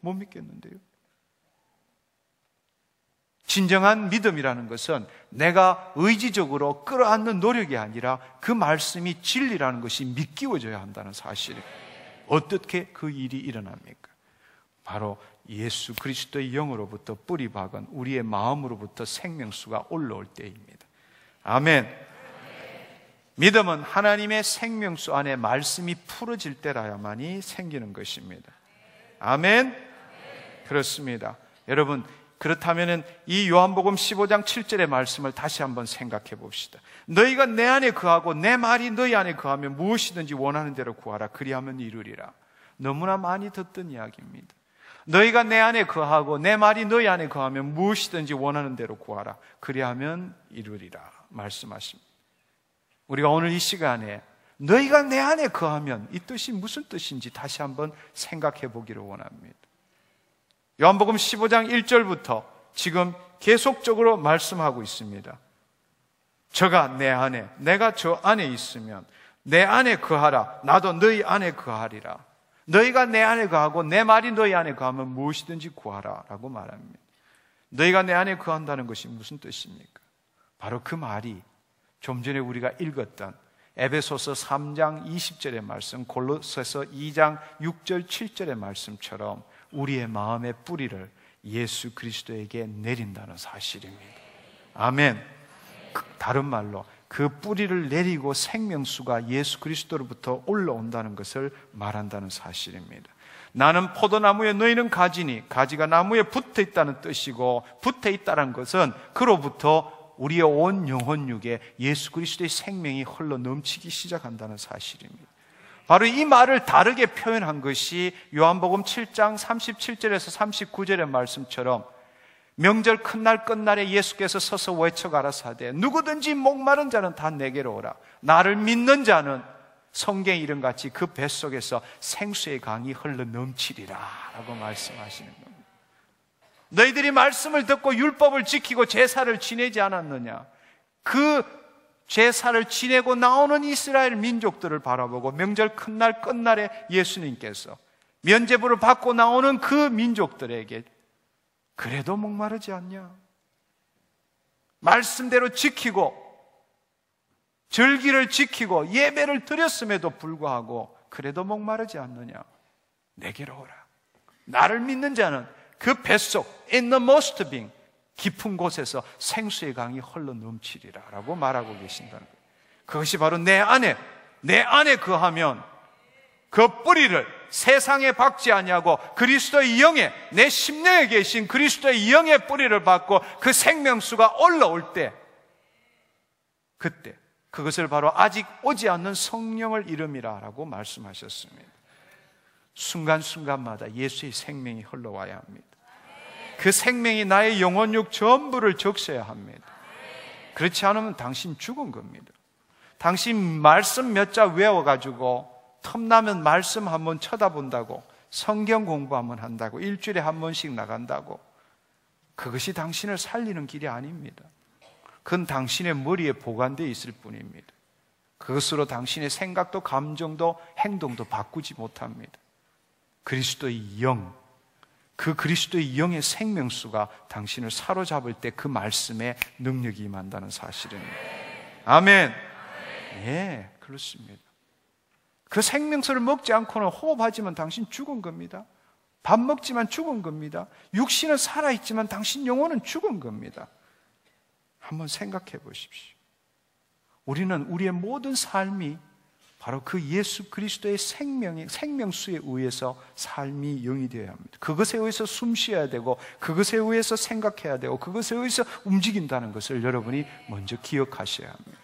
진정한 믿음이라는 것은 내가 의지적으로 끌어안는 노력이 아니라 그 말씀이 진리라는 것이 믿기워져야 한다는 사실이에요. 어떻게 그 일이 일어납니까? 바로 예수 그리스도의 영으로부터 뿌리 박은 우리의 마음으로부터 생명수가 올라올 때입니다. 아멘. 믿음은 하나님의 생명수 안에 말씀이 풀어질 때라야만이 생기는 것입니다. 아멘. 그렇습니다. 여러분, 그렇다면 이 요한복음 15장 7절의 말씀을 다시 한번 생각해 봅시다. 너희가 내 안에 거하고 내 말이 너희 안에 거하면 무엇이든지 원하는 대로 구하라. 그리하면 이루리라. 너무나 많이 듣던 이야기입니다. 너희가 내 안에 거하고 내 말이 너희 안에 거하면 무엇이든지 원하는 대로 구하라. 그리하면 이루리라 말씀하십니다. 우리가 오늘 이 시간에 너희가 내 안에 거하면 이 뜻이 무슨 뜻인지 다시 한번 생각해 보기를 원합니다. 요한복음 15장 1절부터 지금 계속적으로 말씀하고 있습니다. 저가 내 안에, 내가 저 안에 있으면 내 안에 거하라. 나도 너희 안에 거하리라. 너희가 내 안에 거하고 내 말이 너희 안에 거하면 무엇이든지 구하라 라고 말합니다. 너희가 내 안에 거한다는 것이 무슨 뜻입니까? 바로 그 말이 좀 전에 우리가 읽었던 에베소서 3장 20절의 말씀, 골로새서 2장 6절 7절의 말씀처럼 우리의 마음의 뿌리를 예수 그리스도에게 내린다는 사실입니다. 아멘. 다른 말로 그 뿌리를 내리고 생명수가 예수 그리스도로부터 올라온다는 것을 말한다는 사실입니다. 나는 포도나무에 너희는 가지니 가지가 나무에 붙어 있다는 뜻이고, 붙어 있다는 것은 그로부터 우리의 온 영혼육에 예수 그리스도의 생명이 흘러 넘치기 시작한다는 사실입니다. 바로 이 말을 다르게 표현한 것이 요한복음 7장 37절에서 39절의 말씀처럼 명절 큰날 끝날에 예수께서 서서 외쳐 가라사대 누구든지 목마른 자는 다 내게로 오라. 나를 믿는 자는 성경 이름같이 그 뱃속에서 생수의 강이 흘러 넘치리라 라고 말씀하시는 겁니다. 너희들이 말씀을 듣고 율법을 지키고 제사를 지내지 않았느냐? 그 제사를 지내고 나오는 이스라엘 민족들을 바라보고 명절 큰날 끝날에 예수님께서 면죄부를 받고 나오는 그 민족들에게 그래도 목마르지 않냐? 말씀대로 지키고 절기를 지키고 예배를 드렸음에도 불구하고 그래도 목마르지 않느냐? 내게로 오라. 나를 믿는 자는 그 뱃속 in the most being 깊은 곳에서 생수의 강이 흘러 넘치리라 라고 말하고 계신다는 거예요. 그것이 바로 내 안에 거하면 그 뿌리를 세상에 박지 아니하고 그리스도의 영에 내 심령에 계신 그리스도의 영의 뿌리를 받고 그 생명수가 올라올 때 그때 그것을 바로 아직 오지 않는 성령을 이름이라 라고 말씀하셨습니다. 순간순간마다 예수의 생명이 흘러와야 합니다. 그 생명이 나의 영혼육 전부를 적셔야 합니다. 그렇지 않으면 당신 죽은 겁니다. 당신 말씀 몇 자 외워가지고 틈나면 말씀 한번 쳐다본다고 성경 공부 한번 한다고 일주일에 한 번씩 나간다고 그것이 당신을 살리는 길이 아닙니다. 그건 당신의 머리에 보관되어 있을 뿐입니다. 그것으로 당신의 생각도 감정도 행동도 바꾸지 못합니다. 그리스도의 영, 그 그리스도의 영의 생명수가 당신을 사로잡을 때 그 말씀에 능력이 임한다는 사실입니다. 아멘. 예, 그렇습니다. 그 생명수를 먹지 않고는 호흡하지만 당신 죽은 겁니다. 밥 먹지만 죽은 겁니다. 육신은 살아있지만 당신 영혼은 죽은 겁니다. 한번 생각해 보십시오. 우리는 우리의 모든 삶이 바로 그 예수 그리스도의 생명수에 의해서 삶이 영이 되어야 합니다. 그것에 의해서 숨 쉬어야 되고 그것에 의해서 생각해야 되고 그것에 의해서 움직인다는 것을 여러분이 먼저 기억하셔야 합니다.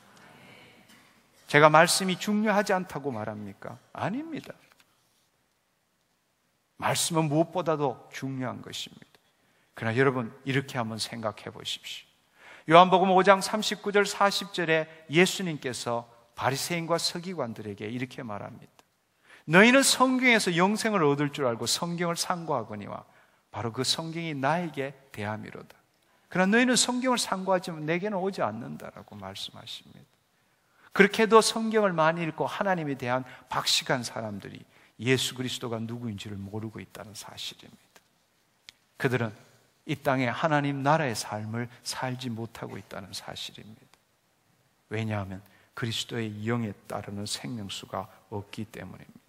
제가 말씀이 중요하지 않다고 말합니까? 아닙니다. 말씀은 무엇보다도 중요한 것입니다. 그러나 여러분 이렇게 한번 생각해 보십시오. 요한복음 5장 39절 40절에 예수님께서 바리새인과 서기관들에게 이렇게 말합니다. 너희는 성경에서 영생을 얻을 줄 알고 성경을 상고하거니와 바로 그 성경이 나에게 대함이로다. 그러나 너희는 성경을 상고하지만 내게는 오지 않는다라고 말씀하십니다. 그렇게 해도 성경을 많이 읽고 하나님에 대한 박식한 사람들이 예수 그리스도가 누구인지를 모르고 있다는 사실입니다. 그들은 이 땅에 하나님 나라의 삶을 살지 못하고 있다는 사실입니다. 왜냐하면 그리스도의 영에 따르는 생명수가 없기 때문입니다.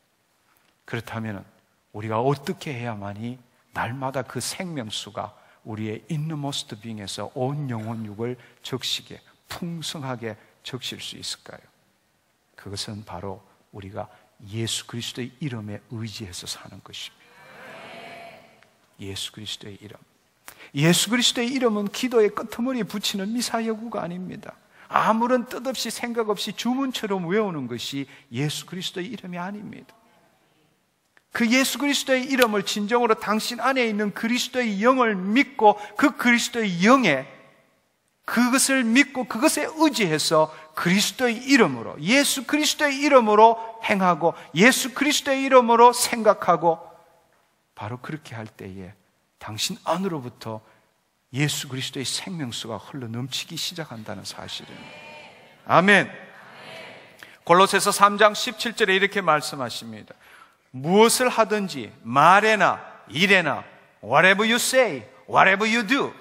그렇다면 우리가 어떻게 해야만이 날마다 그 생명수가 우리의 innermost being에서 온 영혼육을 적시게 풍성하게 적실 수 있을까요? 그것은 바로 우리가 예수 그리스도의 이름에 의지해서 사는 것입니다. 예수 그리스도의 이름. 예수 그리스도의 이름은 기도의 끄트머리에 붙이는 미사여구가 아닙니다. 아무런 뜻 없이 생각 없이 주문처럼 외우는 것이 예수 그리스도의 이름이 아닙니다. 그 예수 그리스도의 이름을 진정으로 당신 안에 있는 그리스도의 영을 믿고 그 그리스도의 영에 그것을 믿고 그것에 의지해서 그리스도의 이름으로 예수 그리스도의 이름으로 행하고 예수 그리스도의 이름으로 생각하고 바로 그렇게 할 때에 당신 안으로부터 예수 그리스도의 생명수가 흘러 넘치기 시작한다는 사실입니다. 아멘. 골로새서 3장 17절에 이렇게 말씀하십니다. 무엇을 하든지 말에나 일에나 whatever you say, whatever you do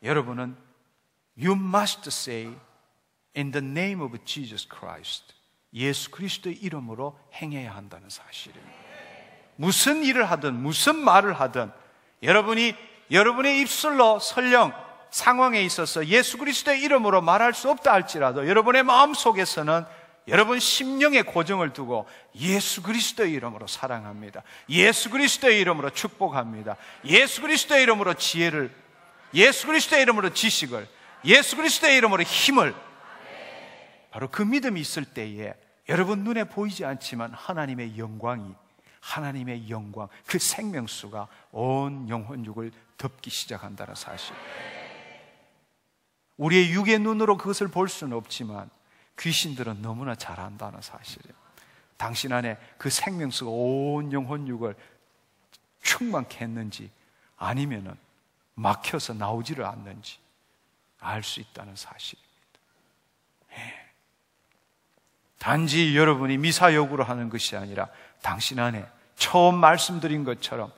여러분은 you must say in the name of Jesus Christ 예수 그리스도의 이름으로 행해야 한다는 사실입니다. 무슨 일을 하든 무슨 말을 하든 여러분의 입술로 설령 상황에 있어서 예수 그리스도의 이름으로 말할 수 없다 할지라도 여러분의 마음속에서는 여러분 심령에 고정을 두고 예수 그리스도의 이름으로 사랑합니다. 예수 그리스도의 이름으로 축복합니다. 예수 그리스도의 이름으로 지혜를, 예수 그리스도의 이름으로 지식을, 예수 그리스도의 이름으로 힘을. 바로 그 믿음이 있을 때에 여러분 눈에 보이지 않지만 하나님의 영광, 그 생명수가 온 영혼육을 덮기 시작한다는 사실. 우리의 육의 눈으로 그것을 볼 수는 없지만 귀신들은 너무나 잘 안다는 사실이에요. 당신 안에 그 생명수가 온 영혼육을 충만케 했는지 아니면은 막혀서 나오지를 않는지 알 수 있다는 사실입니다. 단지 여러분이 미사여구로 하는 것이 아니라 당신 안에 처음 말씀드린 것처럼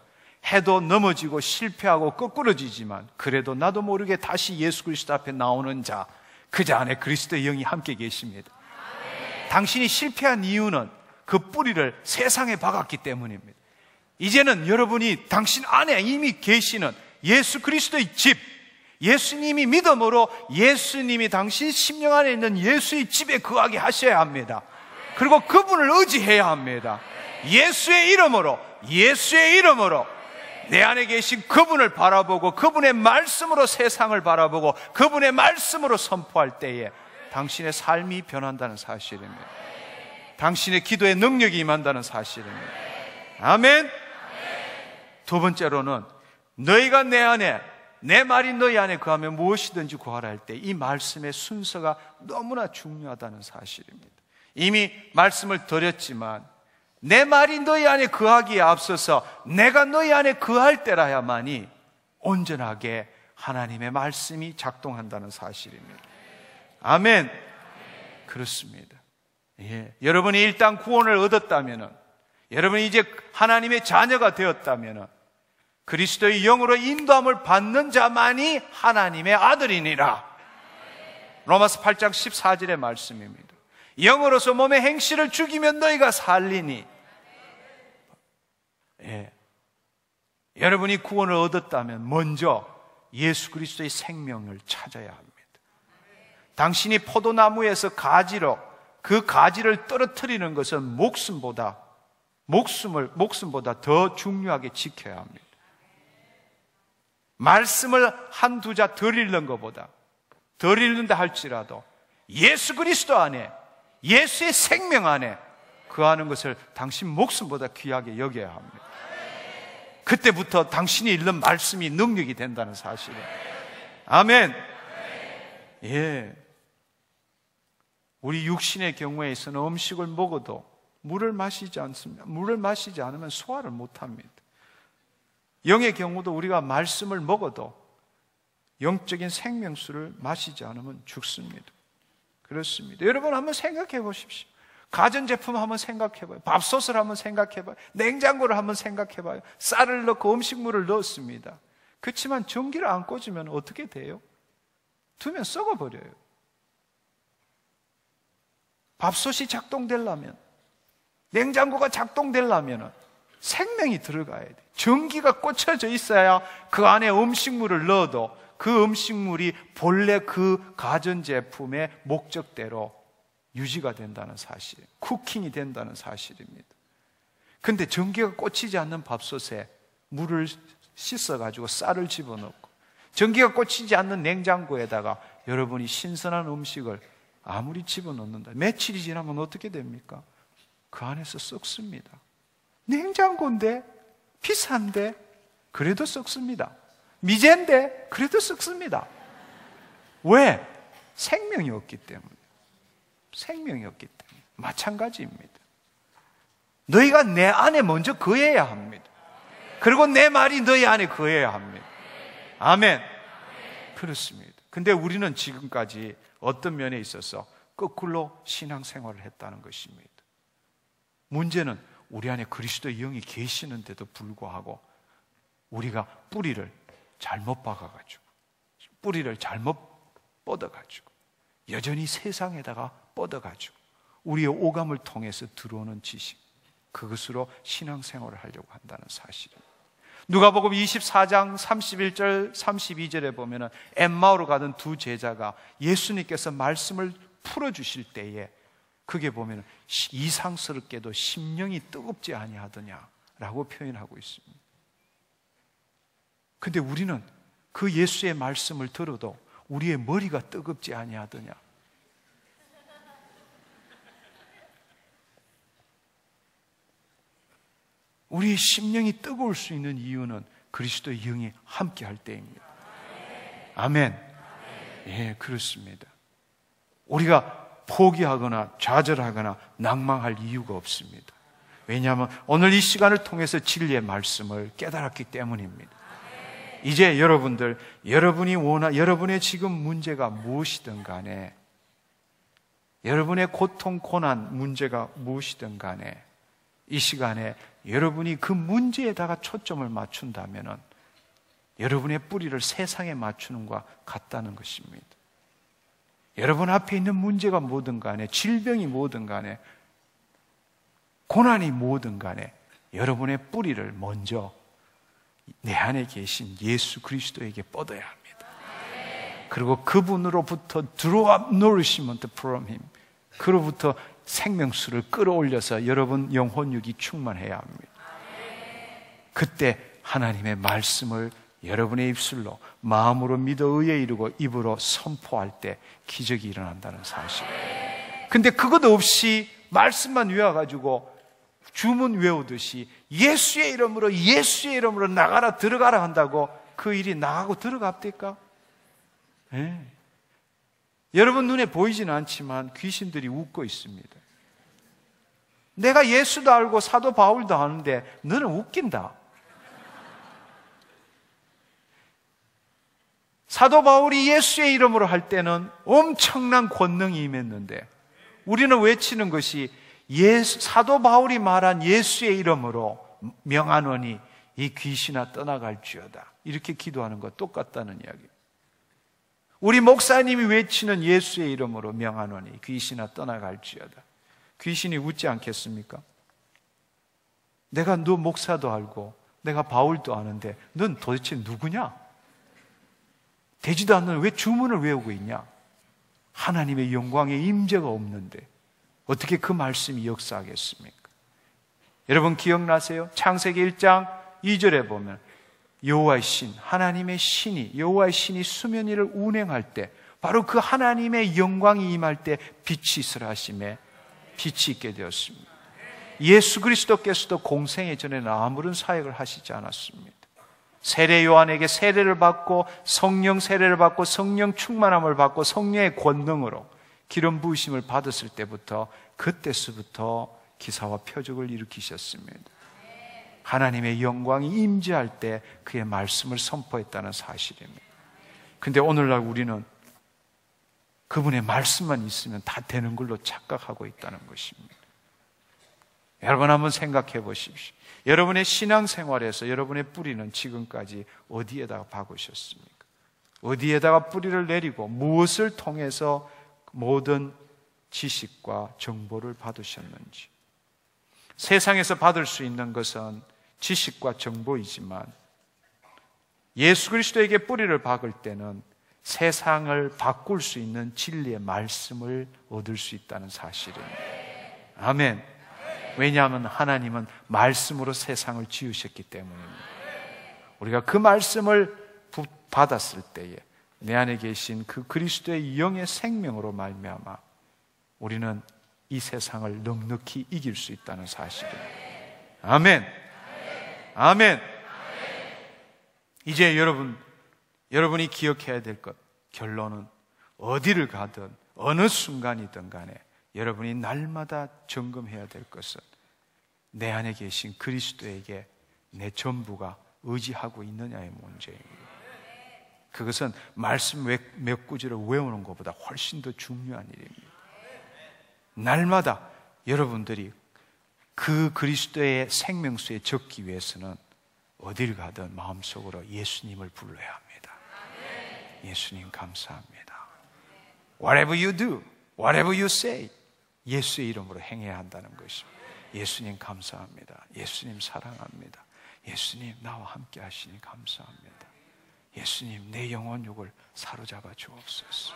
해도 넘어지고 실패하고 거꾸러지지만 그래도 나도 모르게 다시 예수 그리스도 앞에 나오는 자, 그자 안에 그리스도의 영이 함께 계십니다. 당신이 실패한 이유는 그 뿌리를 세상에 박았기 때문입니다. 이제는 여러분이 당신 안에 이미 계시는 예수 그리스도의 집, 예수님이 믿음으로 예수님이 당신 심령 안에 있는 예수의 집에 거하게 하셔야 합니다. 그리고 그분을 의지해야 합니다. 예수의 이름으로 내 안에 계신 그분을 바라보고 그분의 말씀으로 세상을 바라보고 그분의 말씀으로 선포할 때에 당신의 삶이 변한다는 사실입니다. 당신의 기도에 능력이 임한다는 사실입니다. 아멘. 두 번째로는 너희가 내 안에, 내 말이 너희 안에 거하면 무엇이든지 구하라 할 때 이 말씀의 순서가 너무나 중요하다는 사실입니다. 이미 말씀을 드렸지만 내 말이 너희 안에 거하기에 앞서서 내가 너희 안에 거할 때라야만이 온전하게 하나님의 말씀이 작동한다는 사실입니다. 아멘. 그렇습니다. 여러분이 일단 구원을 얻었다면, 여러분이 이제 하나님의 자녀가 되었다면 그리스도의 영으로 인도함을 받는 자만이 하나님의 아들이니라. 로마서 8장 14절의 말씀입니다. 영으로서 몸의 행실을 죽이면 너희가 살리니. 여러분이 구원을 얻었다면 먼저 예수 그리스도의 생명을 찾아야 합니다. 당신이 포도나무에서 가지로 그 가지를 떨어뜨리는 것은 목숨보다 더 중요하게 지켜야 합니다. 말씀을 한두 자 덜 읽는 것보다, 덜 읽는다 할지라도 예수 그리스도 안에, 예수의 생명 안에 거하는 것을 당신 목숨보다 귀하게 여겨야 합니다. 그때부터 당신이 읽는 말씀이 능력이 된다는 사실이에요. 아멘. 우리 육신의 경우에 있어서는 음식을 먹어도 물을 마시지 않습니다. 물을 마시지 않으면 소화를 못합니다. 영의 경우도 우리가 말씀을 먹어도 영적인 생명수를 마시지 않으면 죽습니다. 그렇습니다. 여러분 한번 생각해 보십시오. 가전제품 한번 생각해 봐요. 밥솥을 한번 생각해 봐요. 냉장고를 한번 생각해 봐요. 쌀을 넣고 음식물을 넣었습니다. 그렇지만 전기를 안 꽂으면 어떻게 돼요? 두면 썩어버려요. 밥솥이 작동되려면, 냉장고가 작동되려면 생명이 들어가야 돼. 전기가 꽂혀져 있어야 그 안에 음식물을 넣어도 그 음식물이 본래 그 가전제품의 목적대로 유지가 된다는 사실, 쿠킹이 된다는 사실입니다. 근데 전기가 꽂히지 않는 밥솥에 물을 씻어가지고 쌀을 집어넣고, 전기가 꽂히지 않는 냉장고에다가 여러분이 신선한 음식을 아무리 집어넣는다, 며칠이 지나면 어떻게 됩니까? 그 안에서 썩습니다. 냉장고인데, 비싼데 그래도 썩습니다. 미제인데 그래도 썩습니다. 왜? 생명이 없기 때문에. 생명이 없기 때문에. 마찬가지입니다. 너희가 내 안에 먼저 거해야 합니다. 그리고 내 말이 너희 안에 거해야 합니다. 아멘. 그렇습니다. 근데 우리는 지금까지 어떤 면에 있어서 거꾸로 신앙생활을 했다는 것입니다. 문제는 우리 안에 그리스도의 영이 계시는데도 불구하고 우리가 뿌리를 잘못 박아가지고, 뿌리를 잘못 뻗어가지고, 여전히 세상에다가 뻗어가지고 우리의 오감을 통해서 들어오는 지식, 그것으로 신앙생활을 하려고 한다는 사실입니다. 누가복음 24장 31절 32절에 보면은 엠마오로 가던 두 제자가 예수님께서 말씀을 풀어주실 때에 그게 보면은 이상스럽게도 심령이 뜨겁지 아니하더냐라고 표현하고 있습니다. 근데 우리는 그 예수의 말씀을 들어도 우리의 머리가 뜨겁지 아니하더냐. 우리의 심령이 뜨거울 수 있는 이유는 그리스도의 영이 함께 할 때입니다. 아멘. 예, 그렇습니다. 우리가 포기하거나 좌절하거나 낭망할 이유가 없습니다. 왜냐하면 오늘 이 시간을 통해서 진리의 말씀을 깨달았기 때문입니다. 이제 여러분들, 여러분의 지금 문제가 무엇이든 간에, 여러분의 고통, 고난, 문제가 무엇이든 간에, 이 시간에 여러분이 그 문제에다가 초점을 맞춘다면 여러분의 뿌리를 세상에 맞추는 것과 같다는 것입니다. 여러분 앞에 있는 문제가 뭐든 간에, 질병이 뭐든 간에, 고난이 뭐든 간에 여러분의 뿌리를 먼저 내 안에 계신 예수 그리스도에게 뻗어야 합니다. 그리고 그분으로부터 draw up nourishment from Him, 그로부터 생명수를 끌어올려서 여러분 영혼육이 충만해야 합니다. 그때 하나님의 말씀을 여러분의 입술로, 마음으로 믿어 의에 이르고 입으로 선포할 때 기적이 일어난다는 사실. 근데 그것 없이 말씀만 외워가지고 주문 외우듯이 예수의 이름으로 나가라 들어가라 한다고 그 일이 나가고 들어갑니까? 네. 여러분 눈에 보이지는 않지만 귀신들이 웃고 있습니다. 내가 예수도 알고 사도 바울도 아는데 너는 웃긴다. 사도 바울이 예수의 이름으로 할 때는 엄청난 권능이 임했는데 우리는 외치는 것이 사도 바울이 말한 예수의 이름으로 명하노니 이 귀신아 떠나갈지어다, 이렇게 기도하는 것 똑같다는 이야기예요. 우리 목사님이 외치는 예수의 이름으로 명하노니 귀신아 떠나갈지어다, 귀신이 웃지 않겠습니까? 내가 너 목사도 알고 내가 바울도 아는데 넌 도대체 누구냐? 되지도 않는 왜 주문을 외우고 있냐? 하나님의 영광의 임재가 없는데 어떻게 그 말씀이 역사하겠습니까? 여러분 기억나세요? 창세기 1장 2절에 보면 여호와의 신, 하나님의 신이, 여호와의 신이 수면 위를 운행할 때 바로 그 하나님의 영광이 임할 때 빛이 있으라 하심에 빛이 있게 되었습니다. 예수 그리스도께서도 공생애 전에는 아무런 사역을 하시지 않았습니다. 세례 요한에게 세례를 받고 성령 세례를 받고 성령 충만함을 받고 성령의 권능으로 기름 부으심을 받았을 때부터, 그때서부터 기사와 표적을 일으키셨습니다. 하나님의 영광이 임재할 때 그의 말씀을 선포했다는 사실입니다. 근데 오늘날 우리는 그분의 말씀만 있으면 다 되는 걸로 착각하고 있다는 것입니다. 여러분 한번 생각해 보십시오. 여러분의 신앙생활에서 여러분의 뿌리는 지금까지 어디에다가 박으셨습니까? 어디에다가 뿌리를 내리고 무엇을 통해서 모든 지식과 정보를 받으셨는지. 세상에서 받을 수 있는 것은 지식과 정보이지만 예수 그리스도에게 뿌리를 박을 때는 세상을 바꿀 수 있는 진리의 말씀을 얻을 수 있다는 사실입니다. 아멘. 왜냐하면 하나님은 말씀으로 세상을 지으셨기 때문입니다. 우리가 그 말씀을 받았을 때에 내 안에 계신 그 그리스도의 영의 생명으로 말미암아 우리는 이 세상을 넉넉히 이길 수 있다는 사실입니다. 아멘. 아멘. 이제 여러분이 기억해야 될 것, 결론은 어디를 가든 어느 순간이든 간에 여러분이 날마다 점검해야 될 것은 내 안에 계신 그리스도에게 내 전부가 의지하고 있느냐의 문제입니다. 그것은 말씀 몇 구절을 외우는 것보다 훨씬 더 중요한 일입니다. 날마다 여러분들이 그 그리스도의 생명수에 적기 위해서는 어딜 가든 마음속으로 예수님을 불러야 합니다. 예수님 감사합니다. Whatever you do, whatever you say, 예수의 이름으로 행해야 한다는 것입니다. 예수님 감사합니다. 예수님 사랑합니다. 예수님 나와 함께 하시니 감사합니다. 예수님 내 영혼육을 사로잡아 주옵소서.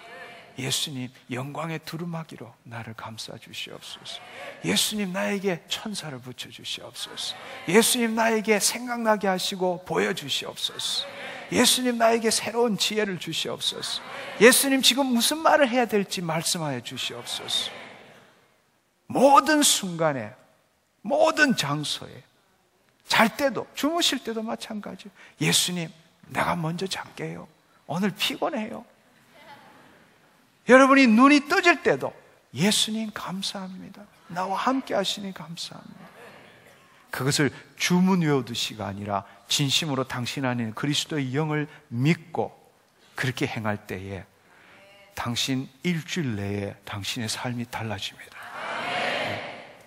예수님 영광의 두루마기로 나를 감싸 주시옵소서. 예수님 나에게 천사를 붙여 주시옵소서. 예수님 나에게 생각나게 하시고 보여 주시옵소서. 예수님 나에게 새로운 지혜를 주시옵소서. 예수님 지금 무슨 말을 해야 될지 말씀하여 주시옵소서. 모든 순간에, 모든 장소에, 잘 때도, 주무실 때도 마찬가지예요. 예수님, 내가 먼저 잘게요. 오늘 피곤해요. 여러분이 눈이 떠질 때도 예수님 감사합니다. 나와 함께 하시니 감사합니다. 그것을 주문 외우듯이가 아니라 진심으로 당신 안에 있는 그리스도의 영을 믿고 그렇게 행할 때에 당신 일주일 내에 당신의 삶이 달라집니다.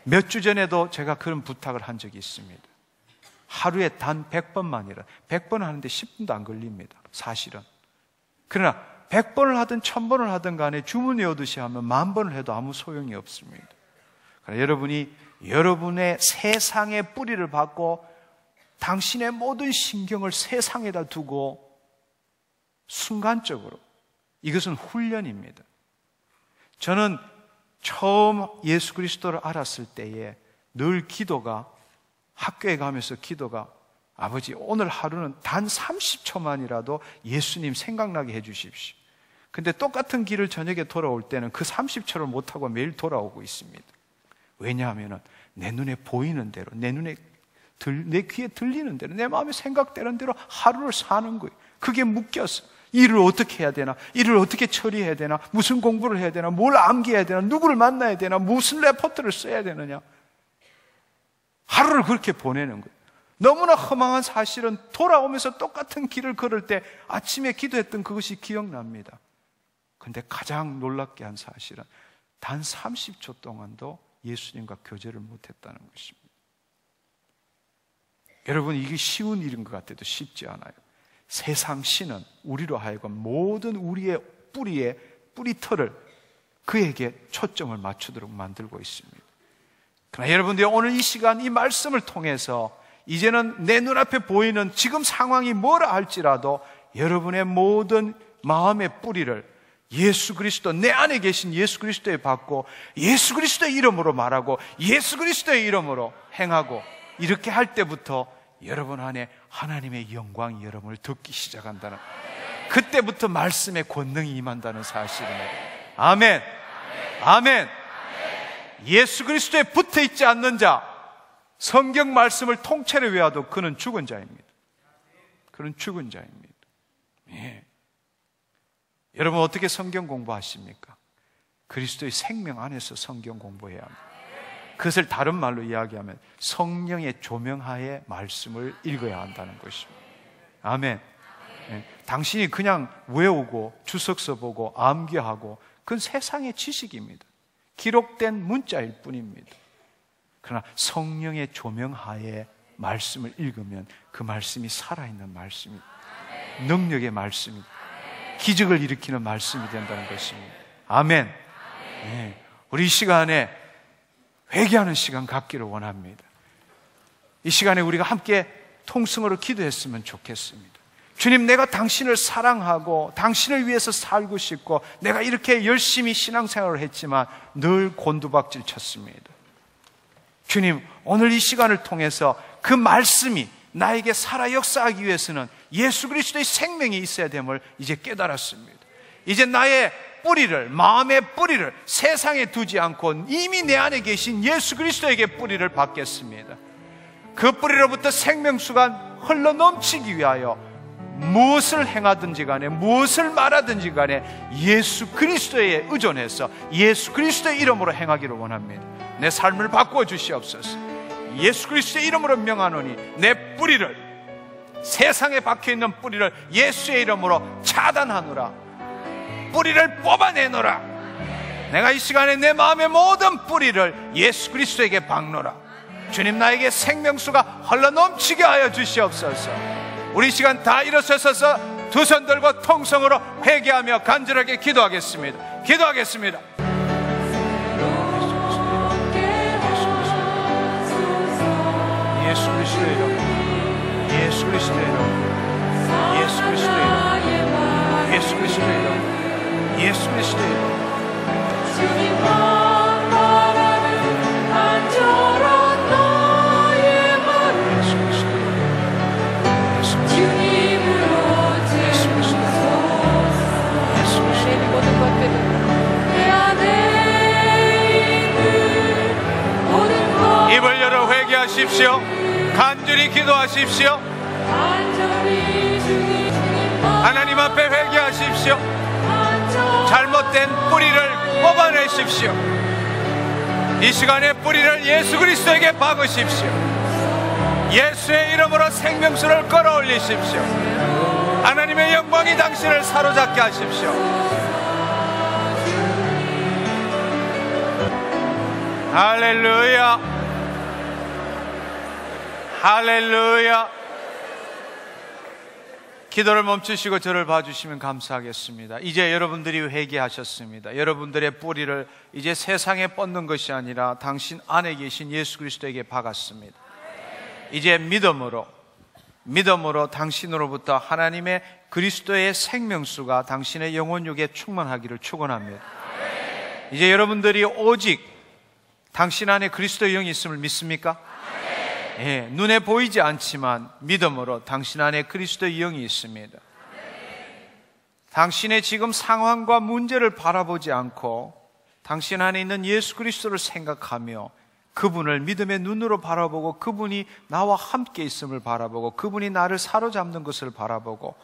몇 주 전에도 제가 그런 부탁을 한 적이 있습니다. 하루에 단 100번만이라 100번 하는데 10분도 안 걸립니다. 사실은. 그러나 100번을 하든 1000번을 하든 간에 주문 외우듯이 하면 10,000번을 해도 아무 소용이 없습니다. 그러나 여러분이 여러분의 세상의 뿌리를 받고 당신의 모든 신경을 세상에다 두고 순간적으로, 이것은 훈련입니다. 저는 처음 예수 그리스도를 알았을 때에 늘 기도가, 학교에 가면서 기도가, 아버지 오늘 하루는 단 30초만이라도 예수님 생각나게 해 주십시오. 근데 똑같은 길을 저녁에 돌아올 때는 그 30초를 못하고 매일 돌아오고 있습니다. 왜냐하면 내 눈에 보이는 대로, 내 귀에 들리는 대로, 내 마음에 생각되는 대로 하루를 사는 거예요. 그게 묶였어. 일을 어떻게 해야 되나? 일을 어떻게 처리해야 되나? 무슨 공부를 해야 되나? 뭘 암기해야 되나? 누구를 만나야 되나? 무슨 레포트를 써야 되느냐? 하루를 그렇게 보내는 거예요. 너무나 허망한 사실은 돌아오면서 똑같은 길을 걸을 때 아침에 기도했던 그것이 기억납니다. 근데 가장 놀랍게 한 사실은 단 30초 동안도 예수님과 교제를 못했다는 것입니다. 여러분, 이게 쉬운 일인 것 같아도 쉽지 않아요. 세상 신은 우리로 하여금 모든 우리의 뿌리의 뿌리털을 그에게 초점을 맞추도록 만들고 있습니다. 그러나 여러분들이 오늘 이 시간 이 말씀을 통해서 이제는 내 눈앞에 보이는 지금 상황이 뭐라 할지라도 여러분의 모든 마음의 뿌리를 예수 그리스도, 내 안에 계신 예수 그리스도에 받고 예수 그리스도의 이름으로 말하고 예수 그리스도의 이름으로 행하고, 이렇게 할 때부터 여러분 안에 하나님의 영광이 여러분을 덮기 시작한다는, 그때부터 말씀의 권능이 임한다는 사실입니다. 아멘. 아멘. 예수 그리스도에 붙어 있지 않는 자, 성경 말씀을 통째로 외워도 그는 죽은 자입니다. 그는 죽은 자입니다. 예. 여러분 어떻게 성경 공부하십니까? 그리스도의 생명 안에서 성경 공부해야 합니다. 그것을 다른 말로 이야기하면 성령의 조명하에 말씀을 읽어야 한다는 것입니다. 아멘. 예. 당신이 그냥 외우고 주석 써보고 암기하고 그건 세상의 지식입니다. 기록된 문자일 뿐입니다. 그러나 성령의 조명하에 말씀을 읽으면 그 말씀이 살아있는 말씀입니다. 능력의 말씀입니다. 기적을 일으키는 말씀이 된다는 것입니다. 아멘. 네. 우리 이 시간에 회개하는 시간 갖기를 원합니다. 이 시간에 우리가 함께 통성으로 기도했으면 좋겠습니다. 주님, 내가 당신을 사랑하고 당신을 위해서 살고 싶고 내가 이렇게 열심히 신앙생활을 했지만 늘 곤두박질 쳤습니다. 주님, 오늘 이 시간을 통해서 그 말씀이 나에게 살아 역사하기 위해서는 예수 그리스도의 생명이 있어야 됨을 이제 깨달았습니다. 이제 나의 뿌리를, 마음의 뿌리를 세상에 두지 않고 이미 내 안에 계신 예수 그리스도에게 뿌리를 받겠습니다. 그 뿌리로부터 생명수가 흘러넘치기 위하여 무엇을 행하든지 간에 무엇을 말하든지 간에 예수 그리스도에 의존해서 예수 그리스도의 이름으로 행하기를 원합니다. 내 삶을 바꾸어 주시옵소서. 예수 그리스도의 이름으로 명하노니 내 뿌리를, 세상에 박혀있는 뿌리를 예수의 이름으로 차단하노라. 뿌리를 뽑아내노라. 내가 이 시간에 내 마음의 모든 뿌리를 예수 그리스도에게 박노라. 주님, 나에게 생명수가 흘러넘치게 하여 주시옵소서. 우리 이 시간 다 일어서서 두 손 들고 통성으로 회개하며 간절하게 기도하겠습니다. 기도하겠습니다. 예수 그리스도의 이름, 예수 그리스도의 이름, 예수 그리스도의 이름, 예수 그리스도의 이름, 예수 그리스도의 이름. 주님만 바라는 간절한 나의 말, 예수 그리스도의 이름, 주님으로 기도하십시오. 간절히 기도하십시오. 하나님 앞에 회개하십시오. 잘못된 뿌리를 뽑아내십시오. 이 시간에 뿌리를 예수 그리스도에게 박으십시오. 예수의 이름으로 생명수를 끌어올리십시오. 하나님의 영광이 당신을 사로잡게 하십시오. 할렐루야, 할렐루야. 기도를 멈추시고 저를 봐주시면 감사하겠습니다. 이제 여러분들이 회개하셨습니다. 여러분들의 뿌리를 이제 세상에 뻗는 것이 아니라 당신 안에 계신 예수 그리스도에게 박았습니다. 이제 믿음으로 당신으로부터 하나님의 그리스도의 생명수가 당신의 영혼육에 충만하기를 축원합니다. 이제 여러분들이 오직 당신 안에 그리스도의 영이 있음을 믿습니까? 예, 눈에 보이지 않지만 믿음으로 당신 안에 그리스도의 영이 있습니다. 당신의 지금 상황과 문제를 바라보지 않고 당신 안에 있는 예수 그리스도를 생각하며 그분을 믿음의 눈으로 바라보고 그분이 나와 함께 있음을 바라보고 그분이 나를 사로잡는 것을 바라보고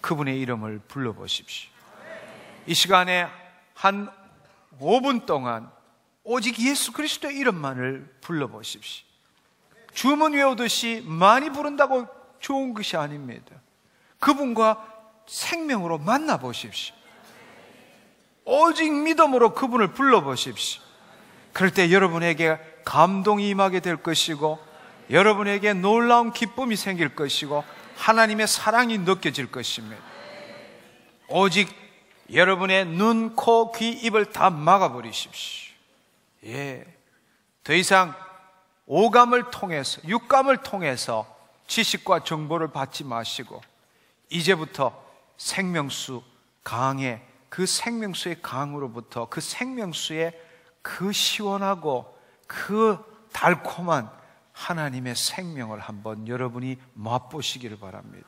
그분의 이름을 불러보십시오. 이 시간에 한 5분 동안 오직 예수 그리스도의 이름만을 불러보십시오. 주문 외우듯이 많이 부른다고 좋은 것이 아닙니다. 그분과 생명으로 만나보십시오. 오직 믿음으로 그분을 불러보십시오. 그럴 때 여러분에게 감동이 임하게 될 것이고 여러분에게 놀라운 기쁨이 생길 것이고 하나님의 사랑이 느껴질 것입니다. 오직 여러분의 눈, 코, 귀, 입을 다 막아버리십시오. 예, 더 이상 오감을 통해서, 육감을 통해서 지식과 정보를 받지 마시고 이제부터 생명수 강에, 그 생명수의 강으로부터 그 생명수의 그 시원하고 그 달콤한 하나님의 생명을 한번 여러분이 맛보시기를 바랍니다.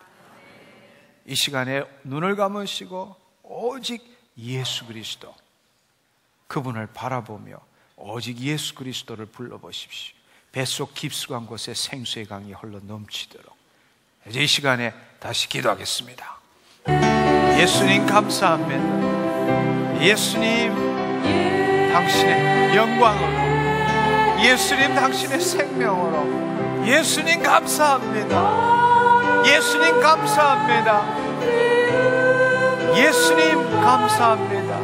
이 시간에 눈을 감으시고 오직 예수 그리스도, 그분을 바라보며 오직 예수 그리스도를 불러보십시오. 뱃속 깊숙한 곳에 생수의 강이 흘러 넘치도록. 이제 이 시간에 다시 기도하겠습니다. 예수님 감사합니다. 예수님 당신의 영광으로, 예수님 당신의 생명으로, 예수님 감사합니다. 예수님 감사합니다. 예수님 감사합니다.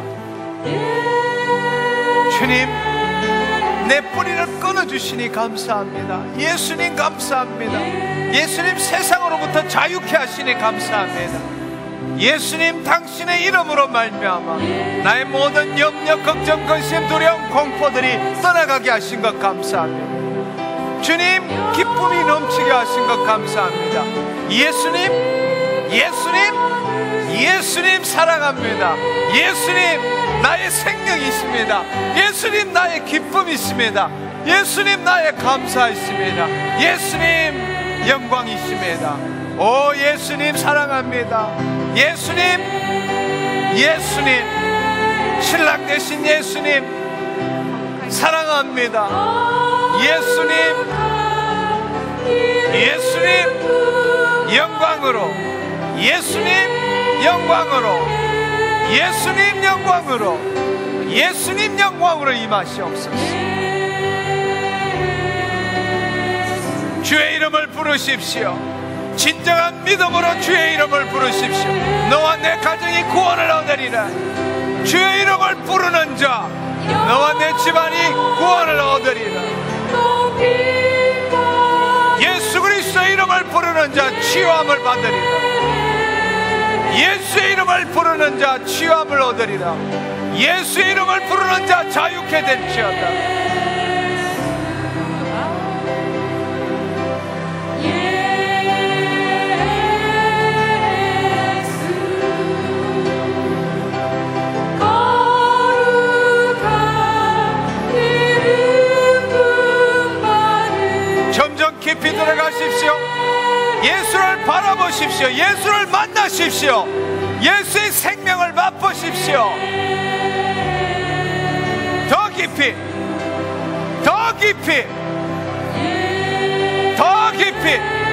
주님, 내 뿌리를 끊어주시니 감사합니다. 예수님 감사합니다. 예수님 세상으로부터 자유케 하시니 감사합니다. 예수님 당신의 이름으로 말미암아 나의 모든 염려, 걱정, 근심, 두려움, 공포들이 떠나가게 하신 것 감사합니다. 주님, 기쁨이 넘치게 하신 것 감사합니다. 예수님, 예수님, 예수님 사랑합니다. 예수님 나의 생명이 있습니다. 예수님 나의 기쁨이 있습니다. 예수님 나의 감사 있습니다. 예수님 영광이십니다. 오 예수님 사랑합니다. 예수님, 예수님 신랑 되신 예수님 사랑합니다. 예수님, 예수님 영광으로, 예수님 영광으로, 예수님 영광으로, 예수님 영광으로 임하시옵소서. 주의 이름을 부르십시오. 진정한 믿음으로 주의 이름을 부르십시오. 너와 내 가정이 구원을 얻으리라. 주의 이름을 부르는 자, 너와 내 집안이 구원을 얻으리라. 예수 그리스도의 이름을 부르는 자 치유함을 받으리라. 예수의 이름을 부르는 자 치유함을 얻으리라. 예수의 이름을 부르는 자 자유케 될지어다. 점점 깊이 들어가십시오. 예수를 바라보십시오. 예수를 만나십시오. 예수의 생명을 맛보십시오. 더 깊이, 더 깊이, 깊이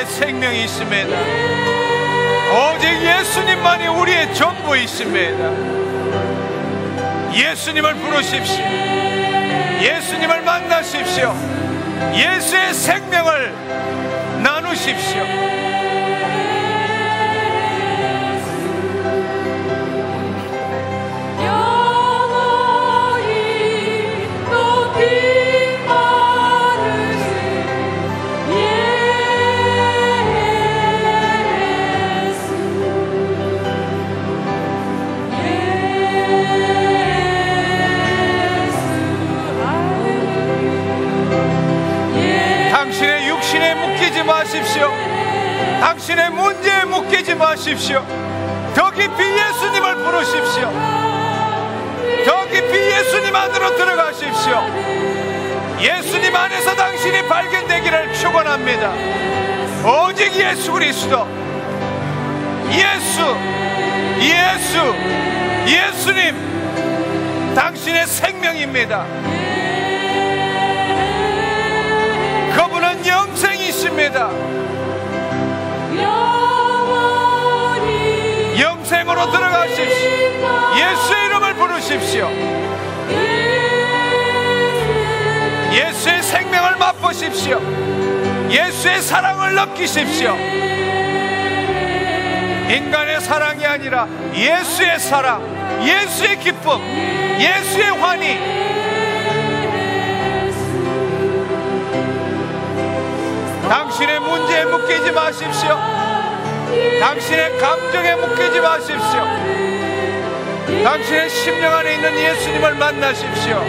생명이 있습니다. 오직 예수님만이 우리의 전부이십니다. 예수님을 부르십시오. 예수님을 만나십시오. 예수의 생명을 나누십시오. 당신의 육신에 묶이지 마십시오. 당신의 문제에 묶이지 마십시오. 더 깊이 예수님을 부르십시오. 더 깊이 예수님 안으로 들어가십시오. 예수님 안에서 당신이 발견되기를 축원합니다. 오직 예수 그리스도, 예수님, 당신의 생명입니다. 그분은 영생이십니다. 영생으로 들어가십시오. 예수의 이름을 부르십시오. 예수의 생명을 맛보십시오. 예수의 사랑을 느끼십시오. 인간의 사랑이 아니라 예수의 사랑, 예수의 기쁨, 예수의 환희. 당신의 문제에 묶이지 마십시오. 당신의 감정에 묶이지 마십시오. 당신의 심령 안에 있는 예수님을 만나십시오.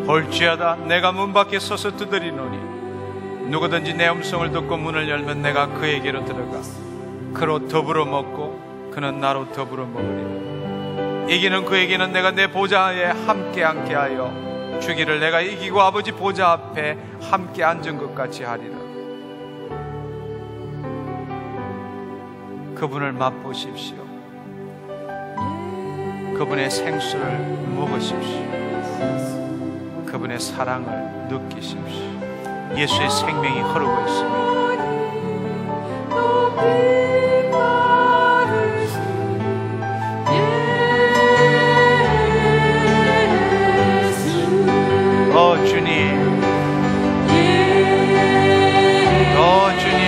볼지어다 내가 문 밖에 서서 두드리노니 누구든지 내 음성을 듣고 문을 열면 내가 그에게로 들어가 그로 더불어 먹고 그는 나로 더불어 먹으리라. 이기는 그에게는 내가 내 보좌에 함께 앉게 하여 주기를 내가 이기고 아버지 보좌 앞에 함께 앉은 것 같이 하리라. 그분을 맛보십시오. 그분의 생수를 먹으십시오. 그분의 사랑을 느끼십시오. 예수의 생명이 흐르고 있습니다. 주님, 주님.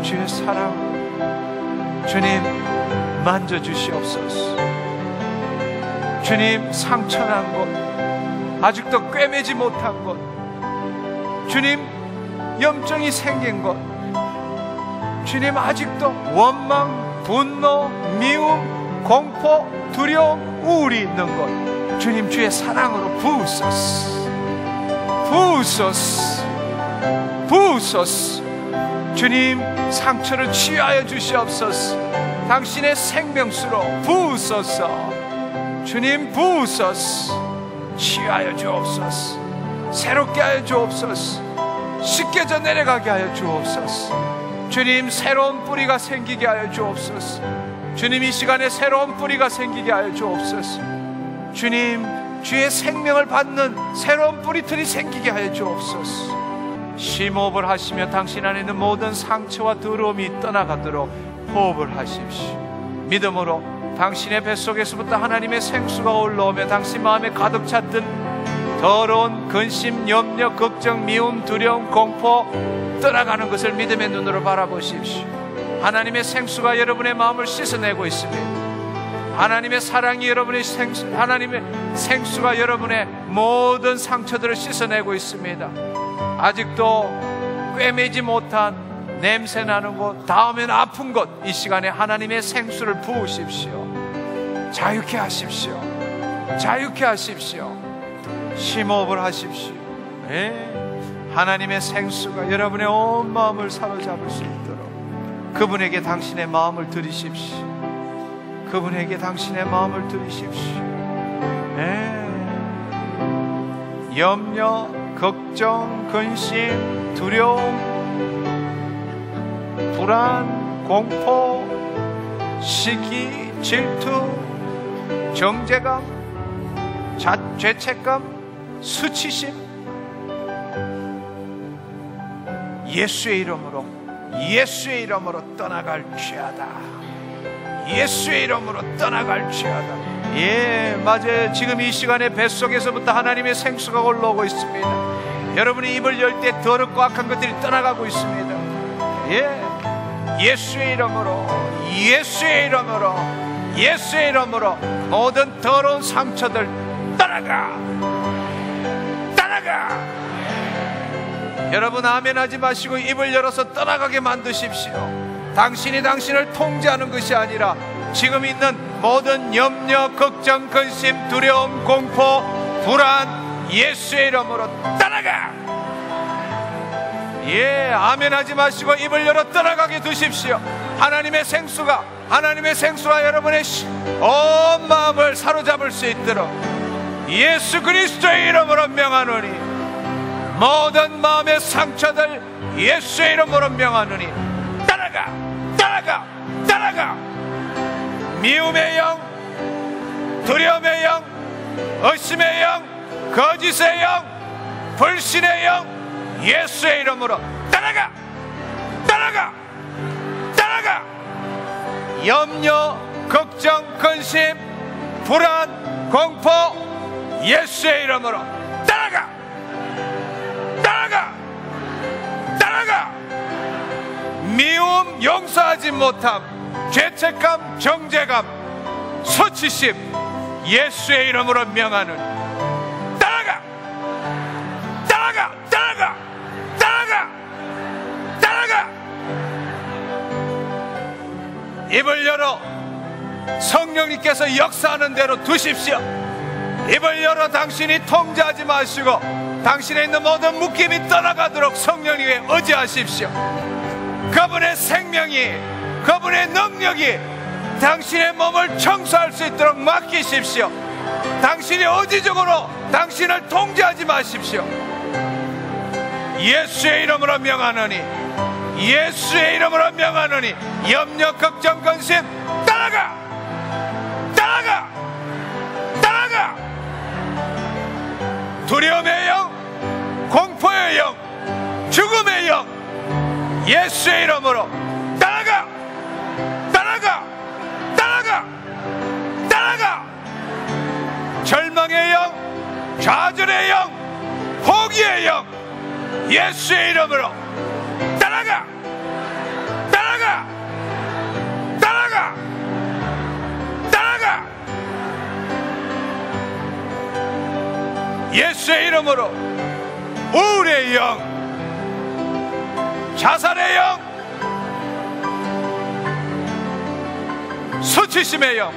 주의 사랑, 주님 만져주시옵소서. 주님 상처난 곳, 아직도 꿰매지 못한 곳, 주님 염증이 생긴 곳, 주님 아직도 원망, 분노, 미움, 공포, 두려움, 우울이 있는 곳, 주님 주의 사랑으로 부으소서. 주님 상처를 치유하여 주시옵소서. 당신의 생명수로 부으소서. 주님 부으소서. 치유하여 주옵소서. 새롭게 하여 주옵소서. 씻겨져 내려가게 하여 주옵소서. 주님 새로운 뿌리가 생기게 하여 주옵소서. 주님 이 시간에 새로운 뿌리가 생기게 하여 주옵소서. 주님 주의 생명을 받는 새로운 뿌리들이 생기게 하여 주옵소서. 심호흡을 하시며 당신 안에 있는 모든 상처와 더러움이 떠나가도록 호흡을 하십시오. 믿음으로 당신의 뱃속에서부터 하나님의 생수가 올라오며 당신 마음에 가득 찼던 더러운 근심, 염려, 걱정, 미움, 두려움, 공포 떠나가는 것을 믿음의 눈으로 바라보십시오. 하나님의 생수가 여러분의 마음을 씻어내고 있습니다. 하나님의 사랑이 하나님의 생수가 여러분의 모든 상처들을 씻어내고 있습니다. 아직도 꿰매지 못한 냄새나는 곳, 다음엔 아픈 곳, 이 시간에 하나님의 생수를 부으십시오. 자유케 하십시오. 자유케 하십시오. 심호흡을 하십시오. 하나님의 생수가 여러분의 온 마음을 사로잡을 수 있도록 그분에게 당신의 마음을 드리십시오. 그분에게 당신의 마음을 드리십시오. 염려, 걱정, 근심, 두려움, 불안, 공포, 시기, 질투, 정죄감, 죄책감, 수치심, 예수의 이름으로 떠나갈지어다. 예수의 이름으로 떠나갈지어다. 맞아요. 지금 이 시간에 뱃속에서부터 하나님의 생수가 올라오고 있습니다. 여러분이 입을 열 때 더럽고 악한 것들이 떠나가고 있습니다. 예수의 이름으로 모든 더러운 상처들 떠나가. 여러분 아멘 하지 마시고 입을 열어서 떠나가게 만드십시오. 당신이 당신을 통제하는 것이 아니라 지금 있는 모든 염려, 걱정, 근심, 두려움, 공포, 불안 예수의 이름으로 떠나가. 아멘 하지 마시고 입을 열어 떠나가게 두십시오. 하나님의 생수가 여러분의 온 마음을 사로잡을 수 있도록 예수 그리스도의 이름으로 명하노니, 모든 마음의 상처들 예수의 이름으로 명하노니 떠나가. 미움의 영, 두려움의 영, 의심의 영, 거짓의 영, 불신의 영 예수의 이름으로 떠나가. 염려, 걱정, 근심, 불안, 공포 예수의 이름으로 떠나가. 미움, 용서하지 못함, 죄책감, 정죄감, 수치심 예수의 이름으로 명하는 떠나가. 입을 열어 성령님께서 역사하는 대로 두십시오. 입을 열어 당신이 통제하지 마시고 당신에 있는 모든 묶임이 떠나가도록 성령님에 의지하십시오. 그분의 생명이, 그분의 능력이 당신의 몸을 청소할 수 있도록 맡기십시오. 당신이 의지적으로 당신을 통제하지 마십시오. 예수의 이름으로 명하노니, 염려, 걱정, 근심 떠나가. 두려움의 영, 공포의 영, 죽음의 영 예수의 이름으로 떠나가. 절망의 영, 좌절의 영, 포기의 영 예수의 이름으로 떠나가. 예수의 이름으로 우울의 영, 자살의 영, 수치심의 영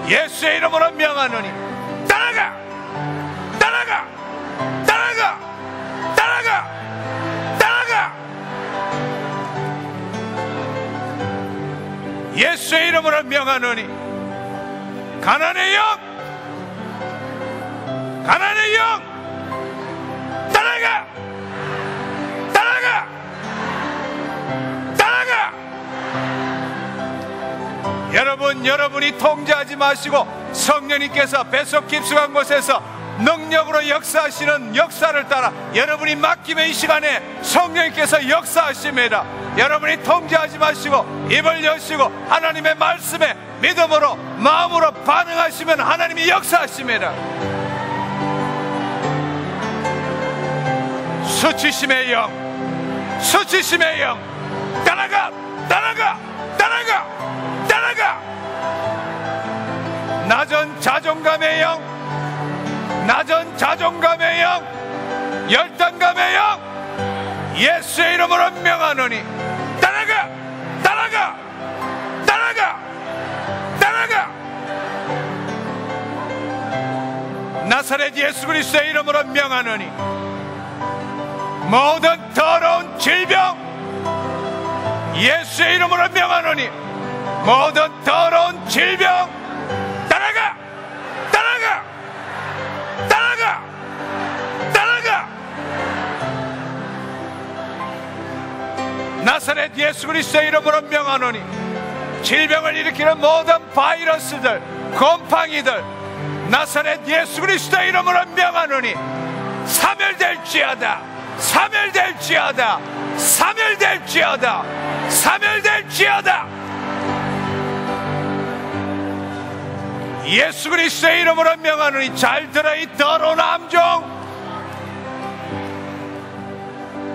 예수의 이름으로 명하노니 떠나가. 예수의 이름으로 명하노니 가난의 영 떠나가! 여러분이 통제하지 마시고 성령님께서 뱃속 깊숙한 곳에서 능력으로 역사하시는 역사를 따라 여러분이 맡기면 이 시간에 성령님께서 역사하십니다. 여러분이 통제하지 마시고 입을 여시고 하나님의 말씀에 믿음으로 마음으로 반응하시면 하나님이 역사하십니다. 수치심의 영 떠나가! 낮은 자존감의 영, 열등감의 영, 예수의 이름으로 명하노니 떠나가! 나사렛 예수 그리스도의 이름으로 명하노니 모든 더러운 질병, 예수의 이름으로 명하노니 모든 더러운 질병 떠나가! 나사렛 예수 그리스도의 이름으로 명하노니 질병을 일으키는 모든 바이러스들, 곰팡이들 나사렛 예수 그리스도의 이름으로 명하노니 사멸될지어다. 예수 그리스도의 이름으로 명하노니 잘 들어 이 더러운 암종,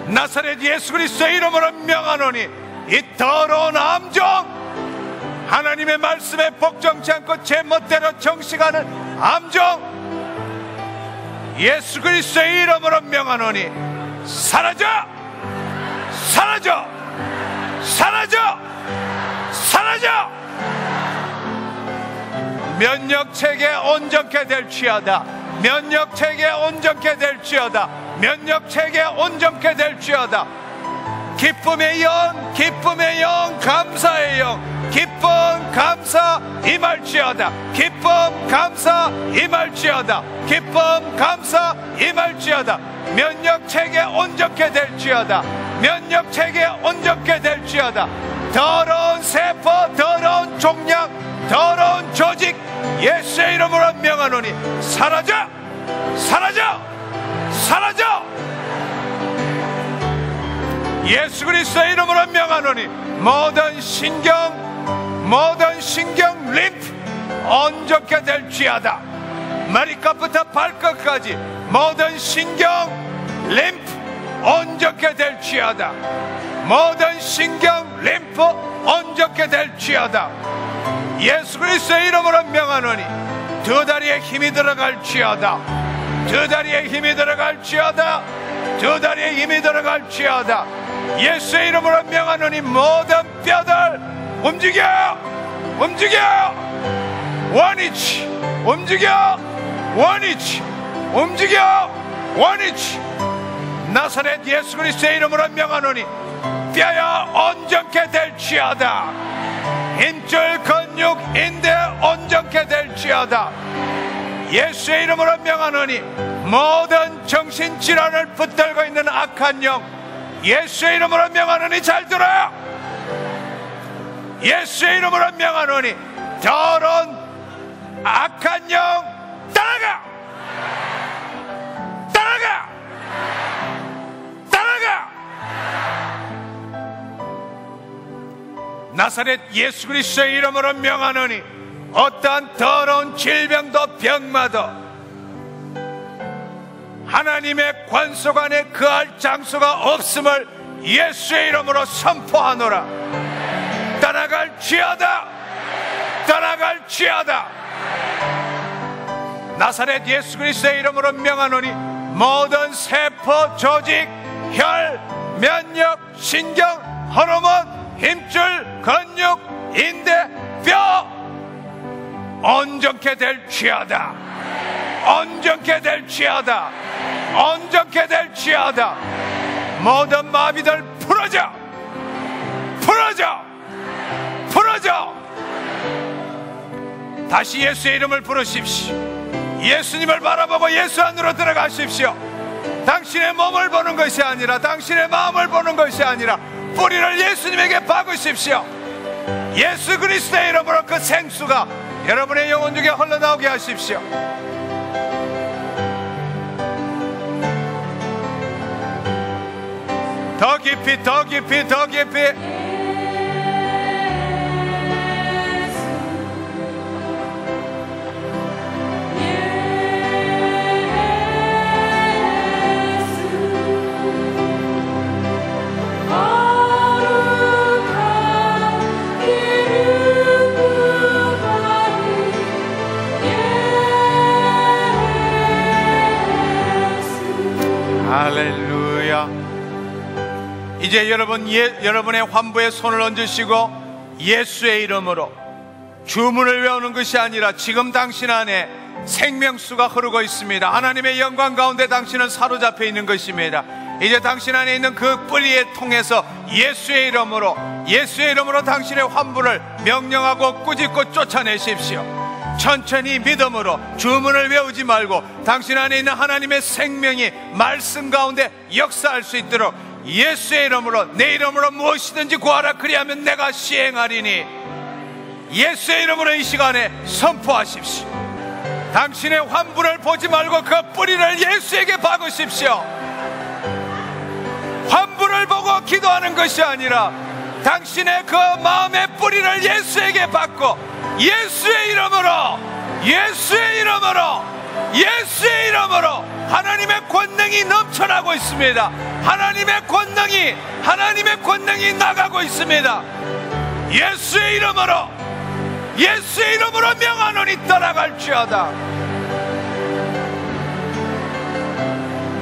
나사렛 예수 그리스도의 이름으로 명하노니 이 더러운 암종, 하나님의 말씀에 복종치 않고 제 멋대로 정식하는 암종, 예수 그리스도의 이름으로 명하노니 사라져! 면역체계 온전케 될지어다. 기쁨의 영, 감사의 영, 기쁨 감사 임할지어다. 면역체계 온전케 될지어다. 더러운 세포, 더러운 종양, 더러운 조직 예수의 이름으로 명하노니 사라져! 예수 그리스도의 이름으로 명하노니 모든 신경 림프 온전케 될지어다. 머리끝부터 발끝까지 모든 신경 림프 온전케 될지어다. 예수 그리스도의 이름으로 명하노니 두 다리에 힘이 들어갈지어다. 예수의 이름으로 명하노니 모든 뼈들 움직여. 원위치. 나사렛 예수 그리스도의 이름으로 명하노니 뼈야 온전케 될지어다. 힘줄 근육 인대 온전케 될지어다. 예수의 이름으로 명하노니 모든 정신질환을 붙들고 있는 악한 영, 예수의 이름으로 명하노니 잘 들어요. 예수의 이름으로 명하노니 더러운 악한 영 떠나가! 나사렛 예수 그리스도의 이름으로 명하노니 어떠한 더러운 질병도 병마도 하나님의 관속 안에 그할 장소가 없음을 예수의 이름으로 선포하노라. 떠나갈지어다. 나사렛 예수 그리스도의 이름으로 명하노니 모든 세포, 조직, 혈, 면역, 신경, 호르몬, 힘줄, 근육, 인대, 뼈 온전케 될지어다. 모든 마비들 풀어져. 무너져. 다시 예수의 이름을 부르십시오. 예수님을 바라보고 예수 안으로 들어가십시오. 당신의 몸을 보는 것이 아니라, 당신의 마음을 보는 것이 아니라 뿌리를 예수님에게 박으십시오. 예수 그리스도의 이름으로 그 생수가 여러분의 영혼 중에 흘러나오게 하십시오. 더 깊이, 더 깊이, 더 깊이. 할렐루야. 이제 여러분의 환부에 손을 얹으시고 예수의 이름으로 주문을 외우는 것이 아니라 지금 당신 안에 생명수가 흐르고 있습니다. 하나님의 영광 가운데 당신은 사로잡혀 있는 것입니다. 이제 당신 안에 있는 그 뿌리에 통해서 예수의 이름으로 당신의 환부를 명령하고 꾸짖고 쫓아내십시오. 천천히 믿음으로 주문을 외우지 말고 당신 안에 있는 하나님의 생명이 말씀 가운데 역사할 수 있도록 예수의 이름으로, 내 이름으로 무엇이든지 구하라 그리하면 내가 시행하리니, 예수의 이름으로 이 시간에 선포하십시오. 당신의 환부를 보지 말고 그 뿌리를 예수에게 박으십시오. 환부를 보고 기도하는 것이 아니라 당신의 그 마음의 뿌리를 예수에게 받고 예수의 이름으로 하나님의 권능이 넘쳐나고 있습니다. 하나님의 권능이 나가고 있습니다. 예수의 이름으로 명하노니 떠나갈지어다.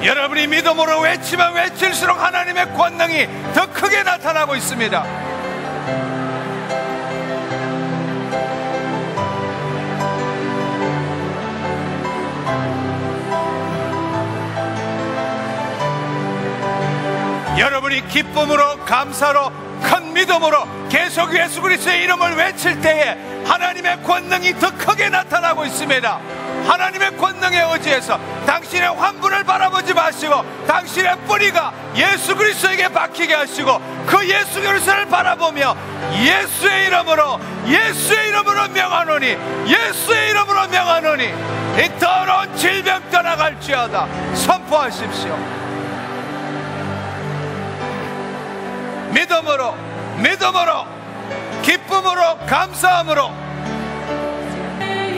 여러분이 믿음으로 외치면 외칠수록 하나님의 권능이 더 크게 나타나고 있습니다. 여러분이 기쁨으로, 감사로, 큰 믿음으로 계속 예수 그리스도의 이름을 외칠 때에 하나님의 권능이 더 크게 나타나고 있습니다. 하나님의 권능에 의지해서 당신의 환부를 바라보지 마시고 당신의 뿌리가 예수 그리스도에게 박히게 하시고 그 예수 그리스도를 바라보며 예수의 이름으로 명하노니, 예수의 이름으로 명하노니 이 더러운 질병 떠나갈지어다. 선포하십시오. 믿음으로, 기쁨으로, 감사함으로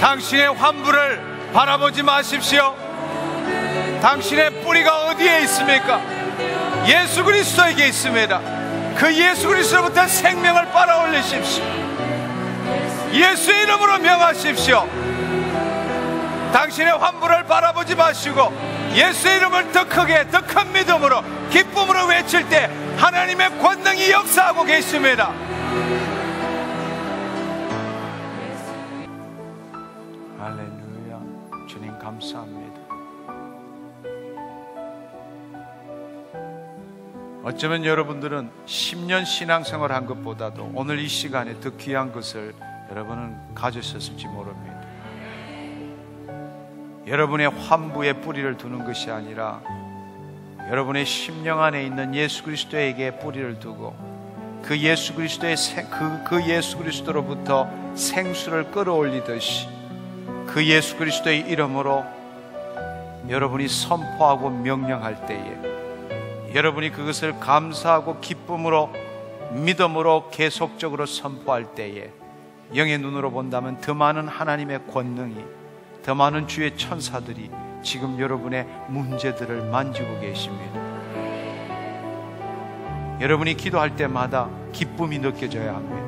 당신의 환부를 바라보지 마십시오. 당신의 뿌리가 어디에 있습니까? 예수 그리스도에게 있습니다. 그 예수 그리스도부터 생명을 빨아올리십시오. 예수의 이름으로 명하십시오. 당신의 환부를 바라보지 마시고 예수의 이름을 더 크게, 더 큰 믿음으로, 기쁨으로 외칠 때 하나님의 권능이 역사하고 계십니다. 할렐루야. 주님 감사합니다. 어쩌면 여러분들은 10년 신앙생활 한 것보다도 오늘 이 시간에 더 귀한 것을 여러분은 가졌었을지 모릅니다. 여러분의 환부의 뿌리를 두는 것이 아니라 여러분의 심령 안에 있는 예수 그리스도에게 뿌리를 두고 그 예수 그리스도로부터 생수를 끌어올리듯이 그 예수 그리스도의 이름으로 여러분이 선포하고 명령할 때에 여러분이 그것을 감사하고 기쁨으로, 믿음으로 계속적으로 선포할 때에 영의 눈으로 본다면 더 많은 하나님의 권능이, 더 많은 주의 천사들이 지금 여러분의 문제들을 만지고 계십니다. 여러분이 기도할 때마다 기쁨이 느껴져야 합니다.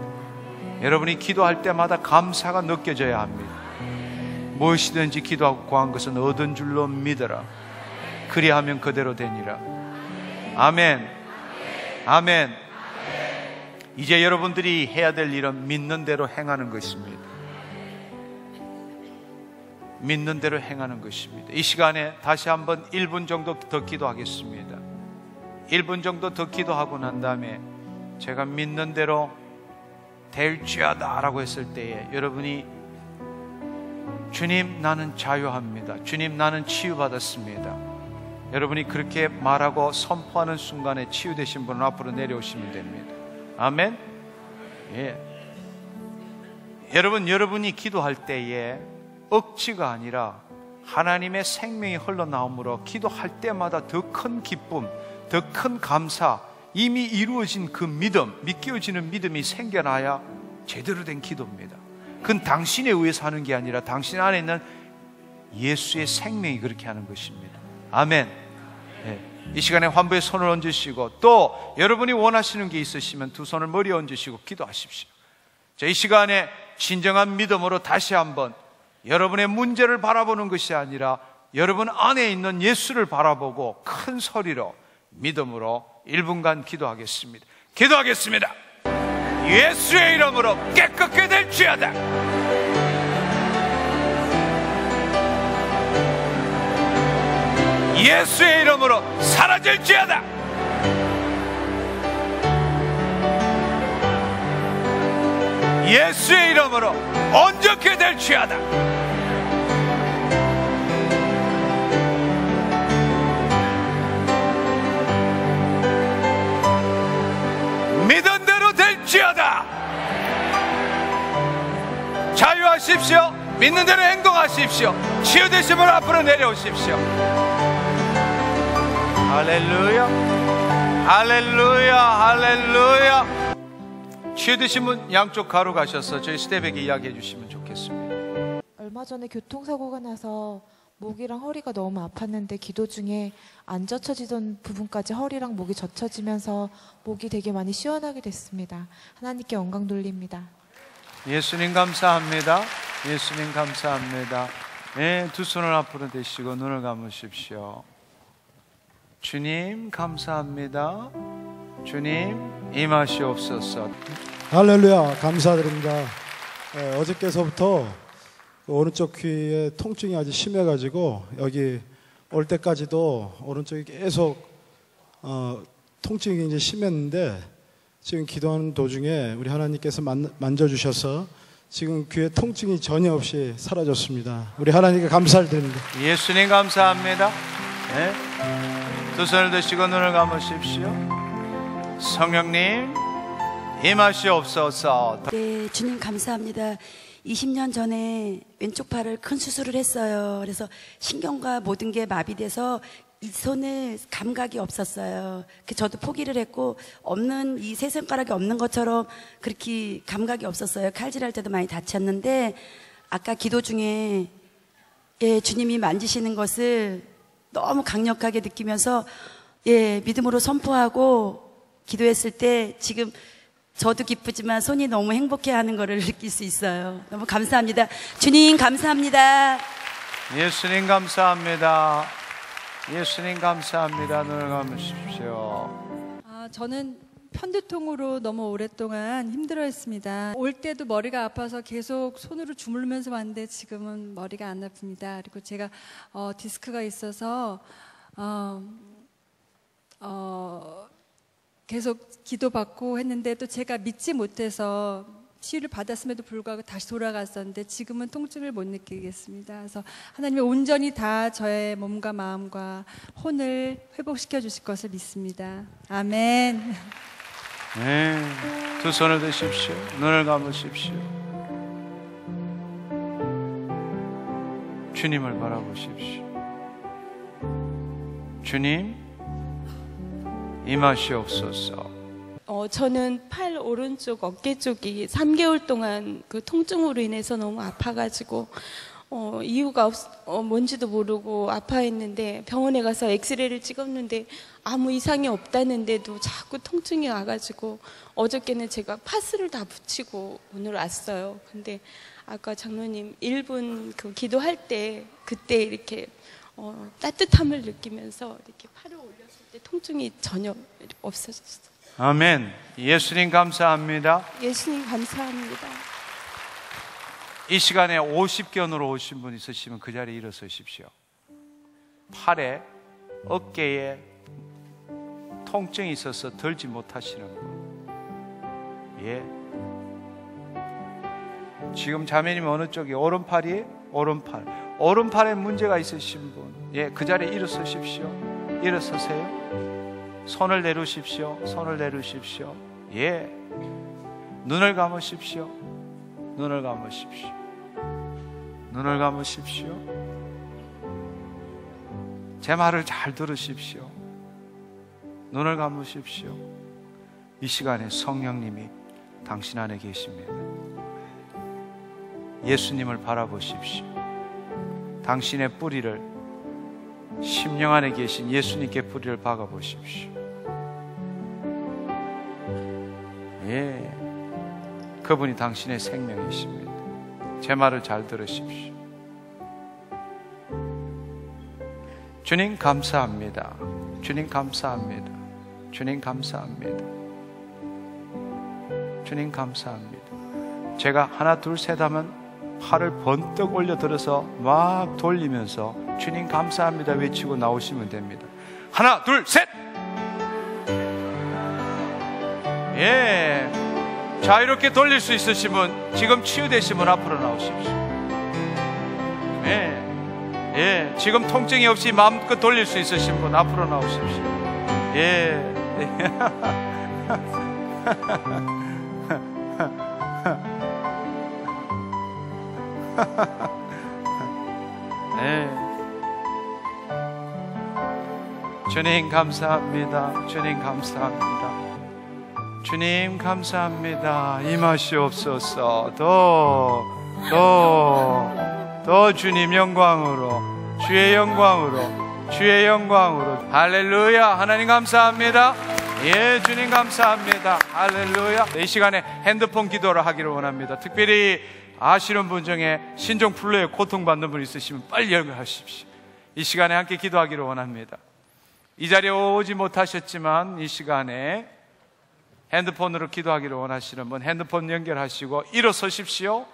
여러분이 기도할 때마다 감사가 느껴져야 합니다. 무엇이든지 기도하고 구한 것은 얻은 줄로 믿어라. 그리하면 그대로 되니라. 아멘. 아멘. 이제 여러분들이 해야 될 일은 믿는 대로 행하는 것입니다. 믿는 대로 행하는 것입니다. 이 시간에 다시 한번 1분 정도 더 기도하겠습니다. 1분 정도 더 기도하고 난 다음에 제가 믿는 대로 될지어다 라고 했을 때에 여러분이 주님 나는 자유합니다, 주님 나는 치유받았습니다, 여러분이 그렇게 말하고 선포하는 순간에 치유되신 분은 앞으로 내려오시면 됩니다. 아멘. 예. 여러분이 기도할 때에 억지가 아니라 하나님의 생명이 흘러나오므로 기도할 때마다 더 큰 기쁨, 더 큰 감사, 이미 이루어진 그 믿음, 믿겨지는 믿음이 생겨나야 제대로 된 기도입니다. 그건 당신에 의해서 하는 게 아니라 당신 안에 있는 예수의 생명이 그렇게 하는 것입니다. 아멘. 네. 이 시간에 환부에 손을 얹으시고 또 여러분이 원하시는 게 있으시면 두 손을 머리에 얹으시고 기도하십시오. 자, 이 시간에 진정한 믿음으로 다시 한번 여러분의 문제를 바라보는 것이 아니라 여러분 안에 있는 예수를 바라보고 큰 소리로 믿음으로 1분간 기도하겠습니다. 기도하겠습니다. 예수의 이름으로 깨끗게 될지어다. 예수의 이름으로 사라질지어다. 예수의 이름으로 온전케 될지어다. 믿은 대로 될지어다. 자유하십시오. 믿는 대로 행동하십시오. 치유되신 분 앞으로 내려오십시오. 할렐루야, 할렐루야, 할렐루야. 치유되신 분 양쪽 가로 가셔서 저희 스텝에게 이야기해 주시면 좋겠습니다. 얼마 전에 교통사고가 나서 목이랑 허리가 너무 아팠는데 기도 중에 안 젖혀지던 부분까지 허리랑 목이 젖혀지면서 목이 되게 많이 시원하게 됐습니다. 하나님께 영광 돌립니다. 예수님 감사합니다. 예수님 감사합니다. 네, 두 손을 앞으로 대시고 눈을 감으십시오. 주님 감사합니다. 주님 임하시옵소서. 할렐루야, 감사드립니다. 어저께서부터 오른쪽 귀에 통증이 아주 심해가지고 여기 올 때까지도 오른쪽이 계속 통증이 굉장히 심했는데 지금 기도하는 도중에 우리 하나님께서 만져주셔서 지금 귀에 통증이 전혀 없이 사라졌습니다. 우리 하나님께 감사를 드립니다. 예수님 감사합니다. 네. 두 손을 드시고 눈을 감으십시오. 성령님 임하시옵소서. 네, 주님 감사합니다. 20년 전에 왼쪽 팔을 큰 수술을 했어요. 그래서 신경과 모든 게 마비돼서 이 손을 감각이 없었어요. 저도 포기를 했고 없는 이 세 손가락이 없는 것처럼 그렇게 감각이 없었어요. 칼질할 때도 많이 다쳤는데 아까 기도 중에 주님이 만지시는 것을 너무 강력하게 느끼면서 믿음으로 선포하고 기도했을 때 지금 저도 기쁘지만 손이 너무 행복해하는 것을 느낄 수 있어요. 너무 감사합니다. 주님 감사합니다. 예수님 감사합니다. 예수님 감사합니다. 눈을 감으십시오. 저는 편두통으로 너무 오랫동안 힘들어했습니다. 올 때도 머리가 아파서 계속 손으로 주물르면서 왔는데 지금은 머리가 안 아픕니다. 그리고 제가 디스크가 있어서 계속 기도받고 했는데 또 제가 믿지 못해서 치유를 받았음에도 불구하고 다시 돌아갔었는데 지금은 통증을 못 느끼겠습니다. 그래서 하나님이 온전히 다 저의 몸과 마음과 혼을 회복시켜 주실 것을 믿습니다. 아멘. 네, 두 손을 드십시오. 눈을 감으십시오. 주님을 바라보십시오. 주님 임하시옵소서. 저는 팔 오른쪽 어깨 쪽이 3개월 동안 그 통증으로 인해서 너무 아파가지고 이유가 뭔지도 모르고 아파했는데 병원에 가서 엑스레이를 찍었는데 아무 이상이 없다는데도 자꾸 통증이 와가지고 어저께는 제가 파스를 다 붙이고 오늘 왔어요. 근데 아까 장로님 1분 그 기도할 때 그때 이렇게 따뜻함을 느끼면서 이렇게 팔을 올렸을 때 통증이 전혀 없어졌어요. 아멘. 예수님 감사합니다. 예수님 감사합니다. 이 시간에 50견으로 오신 분 있으시면 그 자리에 일어서십시오. 팔에 어깨에 통증이 있어서 들지 못하시는 분, 지금 자매님 어느 쪽이 오른팔이? 오른팔. 오른팔에 문제가 있으신 분, 예, 그 자리에 일어서십시오. 일어서세요. 손을 내려주십시오. 손을 내려주십시오. 예. 눈을 감으십시오. 눈을 감으십시오. 눈을 감으십시오. 제 말을 잘 들으십시오. 눈을 감으십시오. 이 시간에 성령님이 당신 안에 계십니다. 예수님을 바라보십시오. 당신의 뿌리를, 심령 안에 계신 예수님께 뿌리를 박아보십시오. 예, 그분이 당신의 생명이십니다. 제 말을 잘 들으십시오. 주님 감사합니다. 주님 감사합니다. 주님 감사합니다. 주님 감사합니다. 제가 하나 둘 셋 하면 팔을 번뜩 올려들어서 막 돌리면서 주님 감사합니다 외치고 나오시면 됩니다. 하나 둘 셋. 예, 자유롭게 돌릴 수 있으시면, 지금 치유되신 분 앞으로 나오십시오. 예, 예, 지금 통증이 없이 마음껏 돌릴 수 있으신 분 앞으로 나오십시오. 예. 네. 주님 감사합니다. 주님 감사합니다. 주님 감사합니다. 임하시옵소서. 더 주님 영광으로, 주의 영광으로, 주의 영광으로. 할렐루야. 하나님 감사합니다. 예, 주님 감사합니다. 할렐루야. 이 시간에 핸드폰 기도를 하기를 원합니다. 특별히 아시는 분 중에 신종플루에 고통받는 분 있으시면 빨리 연락하십시오. 이 시간에 함께 기도하기를 원합니다. 이 자리에 오지 못하셨지만 이 시간에 핸드폰으로 기도하기를 원하시는 분 핸드폰 연결하시고 일어서십시오.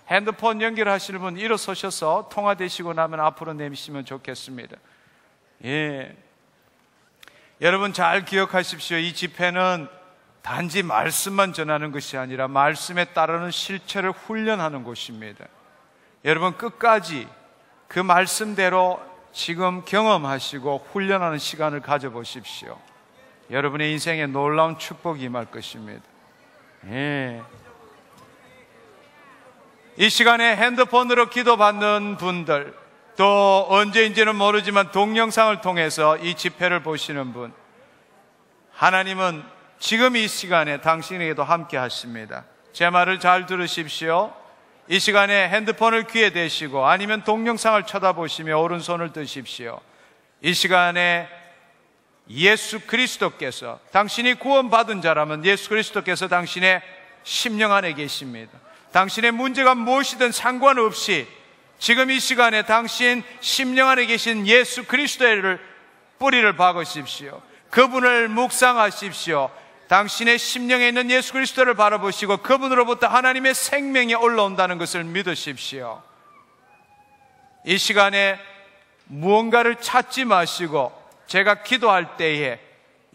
핸드폰 연결하시는 분 일어서셔서 통화되시고 나면 앞으로 내미시면 좋겠습니다. 예, 여러분 잘 기억하십시오. 이 집회는 단지 말씀만 전하는 것이 아니라 말씀에 따르는 실체를 훈련하는 곳입니다. 여러분 끝까지 그 말씀대로 지금 경험하시고 훈련하는 시간을 가져보십시오. 여러분의 인생에 놀라운 축복이 임할 것입니다. 예. 이 시간에 핸드폰으로 기도받는 분들, 또 언제인지는 모르지만 동영상을 통해서 이 집회를 보시는 분, 하나님은 지금 이 시간에 당신에게도 함께 하십니다. 제 말을 잘 들으십시오. 이 시간에 핸드폰을 귀에 대시고 아니면 동영상을 쳐다보시며 오른손을 드십시오. 이 시간에 예수 그리스도께서, 당신이 구원받은 자라면 예수 그리스도께서 당신의 심령 안에 계십니다. 당신의 문제가 무엇이든 상관없이 지금 이 시간에 당신 심령 안에 계신 예수 그리스도의 뿌리를 박으십시오. 그분을 묵상하십시오. 당신의 심령에 있는 예수 그리스도를 바라보시고 그분으로부터 하나님의 생명이 올라온다는 것을 믿으십시오. 이 시간에 무언가를 찾지 마시고 제가 기도할 때에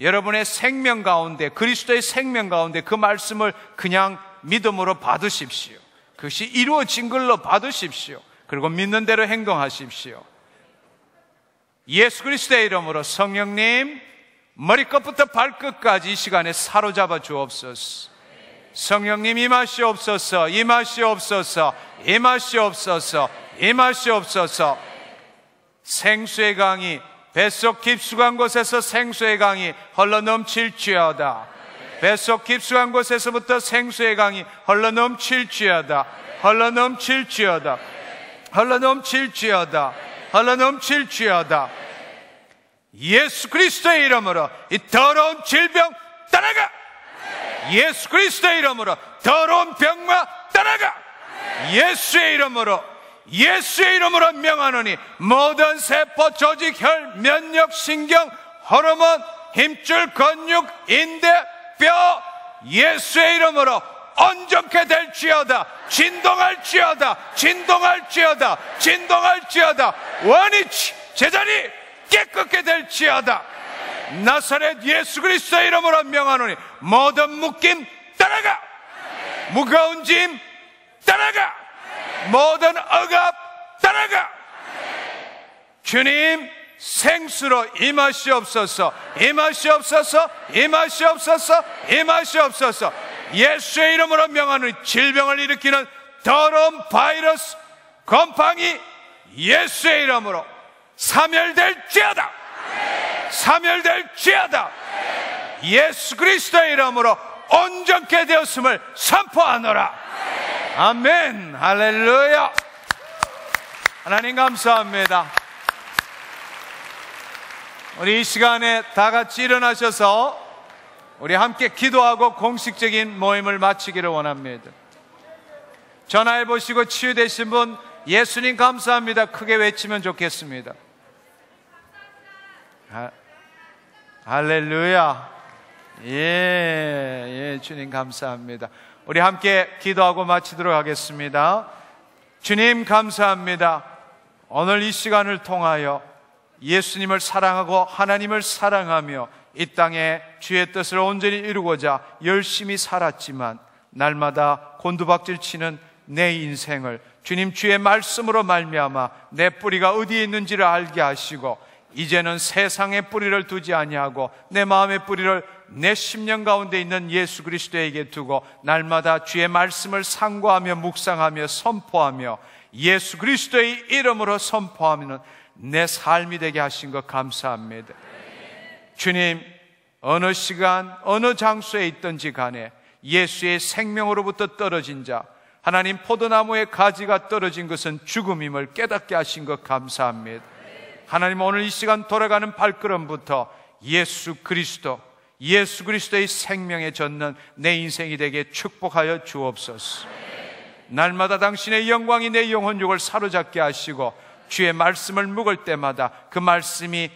여러분의 생명 가운데, 그리스도의 생명 가운데 그 말씀을 그냥 믿음으로 받으십시오. 그것이 이루어진 걸로 받으십시오. 그리고 믿는 대로 행동하십시오. 예수 그리스도의 이름으로 성령님, 머리끝부터 발끝까지 이 시간에 사로잡아 주옵소서. 성령님 임하시옵소서. 임하시옵소서. 임하시옵소서. 임하시옵소서. 생수의 강이, 뱃속 깊숙한 곳에서 생수의 강이 흘러넘칠지어다. 뱃속 깊숙한 곳에서부터 생수의 강이 흘러넘칠지어다. 흘러넘칠지어다. 흘러넘칠지어다. 흘러넘칠지어다. 예수 그리스도의 이름으로 이 더러운 질병 떠나가. 예수 그리스도의 이름으로 더러운 병마 떠나가. 예수의 이름으로, 예수의 이름으로 명하노니 모든 세포, 조직, 혈, 면역, 신경, 호르몬, 힘줄, 근육, 인대, 뼈 예수의 이름으로 온전케 될지어다. 진동할지어다. 진동할지어다. 진동할지어다. 원위치 제자리 깨끗게 될지어다. 나사렛 예수 그리스도의 이름으로 명하노니 모든 묶임 떠나가. 무거운 짐 떠나가. 모든 억압 떠나가. 주님 생수로 임하시옵소서. 임하시옵소서. 임하시옵소서. 임하시옵소서. 예수의 이름으로 명하는 질병을 일으키는 더러운 바이러스 곰팡이 예수의 이름으로 사멸될지어다. 사멸될지어다. 예수 그리스도의 이름으로 온전케 되었음을 선포하노라. 아멘. 할렐루야. 하나님 감사합니다. 우리 이 시간에 다 같이 일어나셔서 우리 함께 기도하고 공식적인 모임을 마치기를 원합니다. 전화해 보시고 치유되신 분 예수님 감사합니다 크게 외치면 좋겠습니다. 할렐루야. 예, 주님 감사합니다. 우리 함께 기도하고 마치도록 하겠습니다. 주님 감사합니다. 오늘 이 시간을 통하여 예수님을 사랑하고 하나님을 사랑하며 이 땅에 주의 뜻을 온전히 이루고자 열심히 살았지만 날마다 곤두박질 치는 내 인생을 주님 주의 말씀으로 말미암아 내 뿌리가 어디에 있는지를 알게 하시고 이제는 세상에 뿌리를 두지 아니하고 내 마음의 뿌리를 내 심령 가운데 있는 예수 그리스도에게 두고 날마다 주의 말씀을 상고하며 묵상하며 선포하며 예수 그리스도의 이름으로 선포하면 내 삶이 되게 하신 것 감사합니다. 주님, 어느 시간 어느 장소에 있든지 간에 예수의 생명으로부터 떨어진 자, 하나님 포도나무의 가지가 떨어진 것은 죽음임을 깨닫게 하신 것 감사합니다. 하나님, 오늘 이 시간 돌아가는 발걸음부터 예수 그리스도의 생명에 젖는 내 인생이 되게 축복하여 주옵소서. 날마다 당신의 영광이 내 영혼육을 사로잡게 하시고 주의 말씀을 묵을 때마다 그 말씀이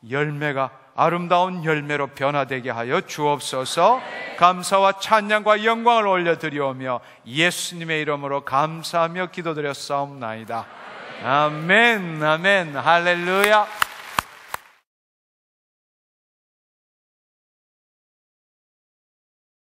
열매가 아름다운 열매로 변화되게 하여 주옵소서. 감사와 찬양과 영광을 올려드리오며 예수님의 이름으로 감사하며 기도드렸사옵나이다. 아멘, 아멘, 할렐루야.